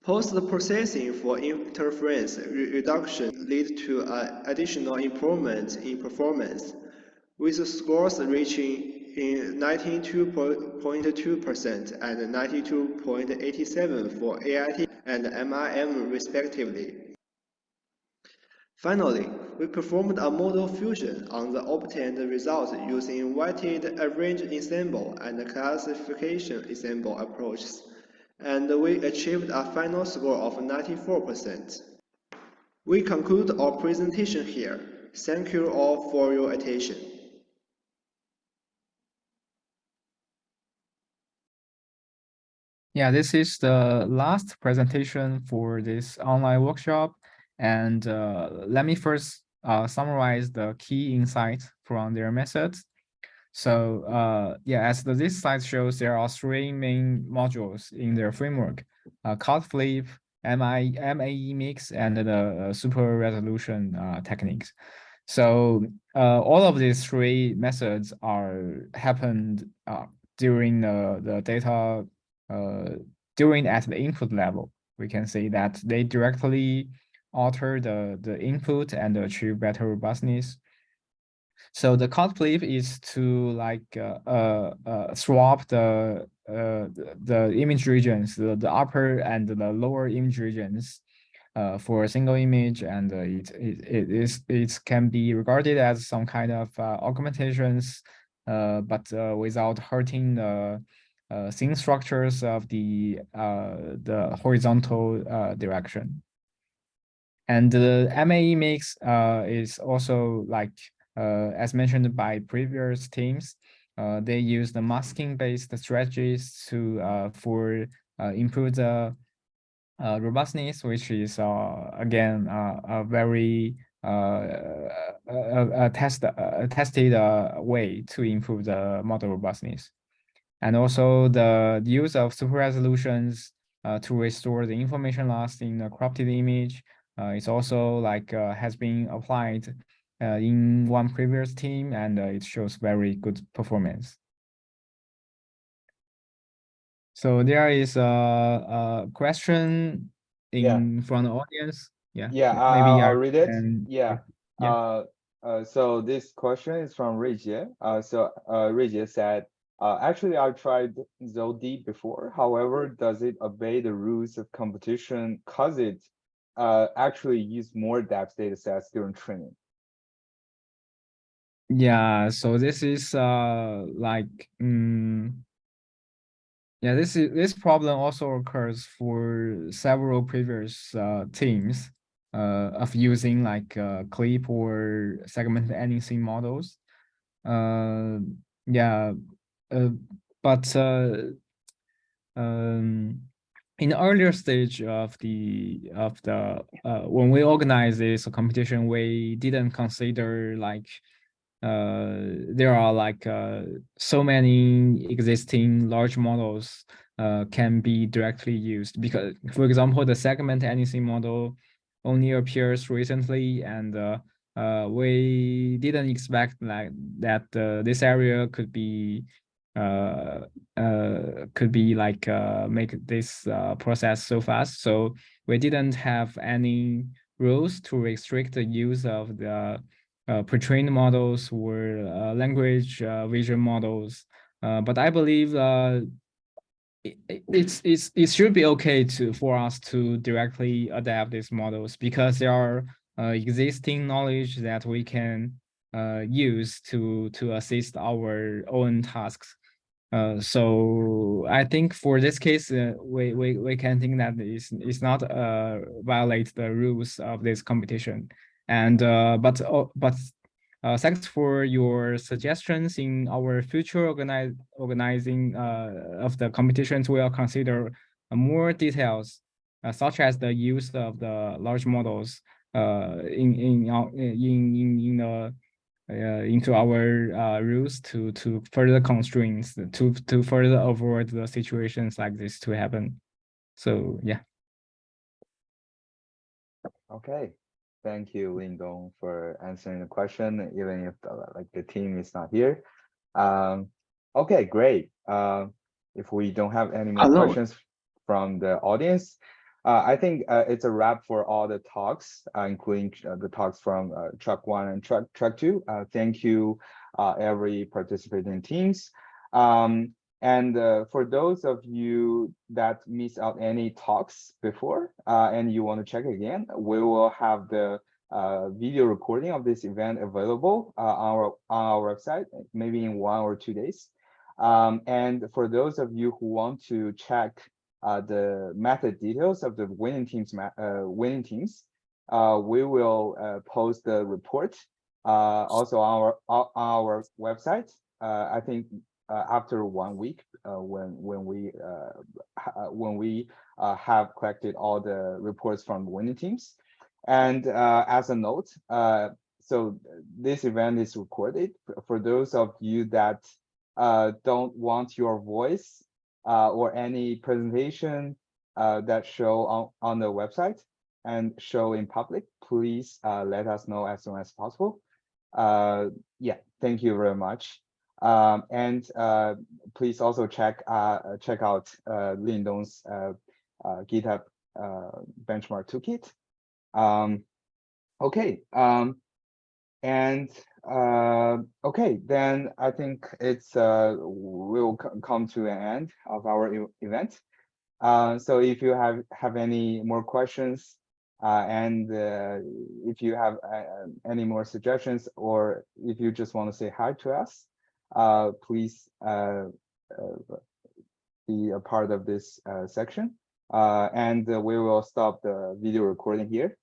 Post-processing for interference reduction led to additional improvement in performance, with scores reaching 92.2% and 92.87% for AIT and MIM respectively. Finally, we performed a model fusion on the obtained results using weighted average ensemble and classification ensemble approaches, and we achieved a final score of 94%. We conclude our presentation here. Thank you all for your attention. Yeah, this is the last presentation for this online workshop. And let me first summarize the key insights from their methods. So yeah, as this slide shows, there are 3 main modules in their framework: cut flip, MAE mix, and the super resolution techniques. So all of these 3 methods happened during the data at the input level. We can say that they directly alter the input and achieve better robustness. So the cut flip is to swap the image regions, the upper and the lower image regions for a single image, and it can be regarded as some kind of augmentations, but without hurting the scene structures of the horizontal direction. And the MAE mix is also as mentioned by previous teams, they use the masking-based strategies to improve the robustness, which is again a very tested way to improve the model robustness. And also the use of super resolutions to restore the information lost in a corrupted image is also has been applied in one previous team, and it shows very good performance. So there is a question from the audience. Maybe I'll read it. So this question is from Rijie. Rijie said, actually, I tried ZOD before. However, does it obey the rules of competition because it actually use more depth data sets during training? Yeah, so this is this problem also occurs for several previous teams of using clip or segment anything models. But in the earlier stage of when we organized this competition, we didn't consider like there are like so many existing large models can be directly used, because for example the segment anything model only appears recently, and we didn't expect like that this area could be like make this process so fast. So we didn't have any rules to restrict the use of the pre-trained models or language vision models. But I believe it should be okay for us to directly adapt these models, because there are existing knowledge that we can use to assist our own tasks. So I think for this case, we can think that it's not violate the rules of this competition. And but thanks for your suggestions. In our future organizing of the competitions, we will consider more details, such as the use of the large models into our rules to further constraints to further avoid the situations like this to happen. So yeah. Okay, thank you, Lindong, for answering the question, even if the team is not here. Okay, great. If we don't have any more questions from the audience, I think it's a wrap for all the talks, including the talks from track 1 and track 2. Thank you, every participating teams. And for those of you that missed out any talks before and you want to check again, we will have the video recording of this event available on our website, maybe in 1 or 2 days. And for those of you who want to check the method details of the winning teams, we will post the report also on our website. I think after 1 week, when we have collected all the reports from winning teams. And as a note, so this event is recorded. For those of you that don't want your voice or any presentation that show on the website and show in public, please let us know as soon as possible. Yeah, thank you very much. And please also check out Lindong's GitHub benchmark toolkit. Okay, okay, then I think it's we'll come to an end of our event. So if you have any more questions and if you have any more suggestions, or if you just want to say hi to us, please be a part of this section. And we will stop the video recording here.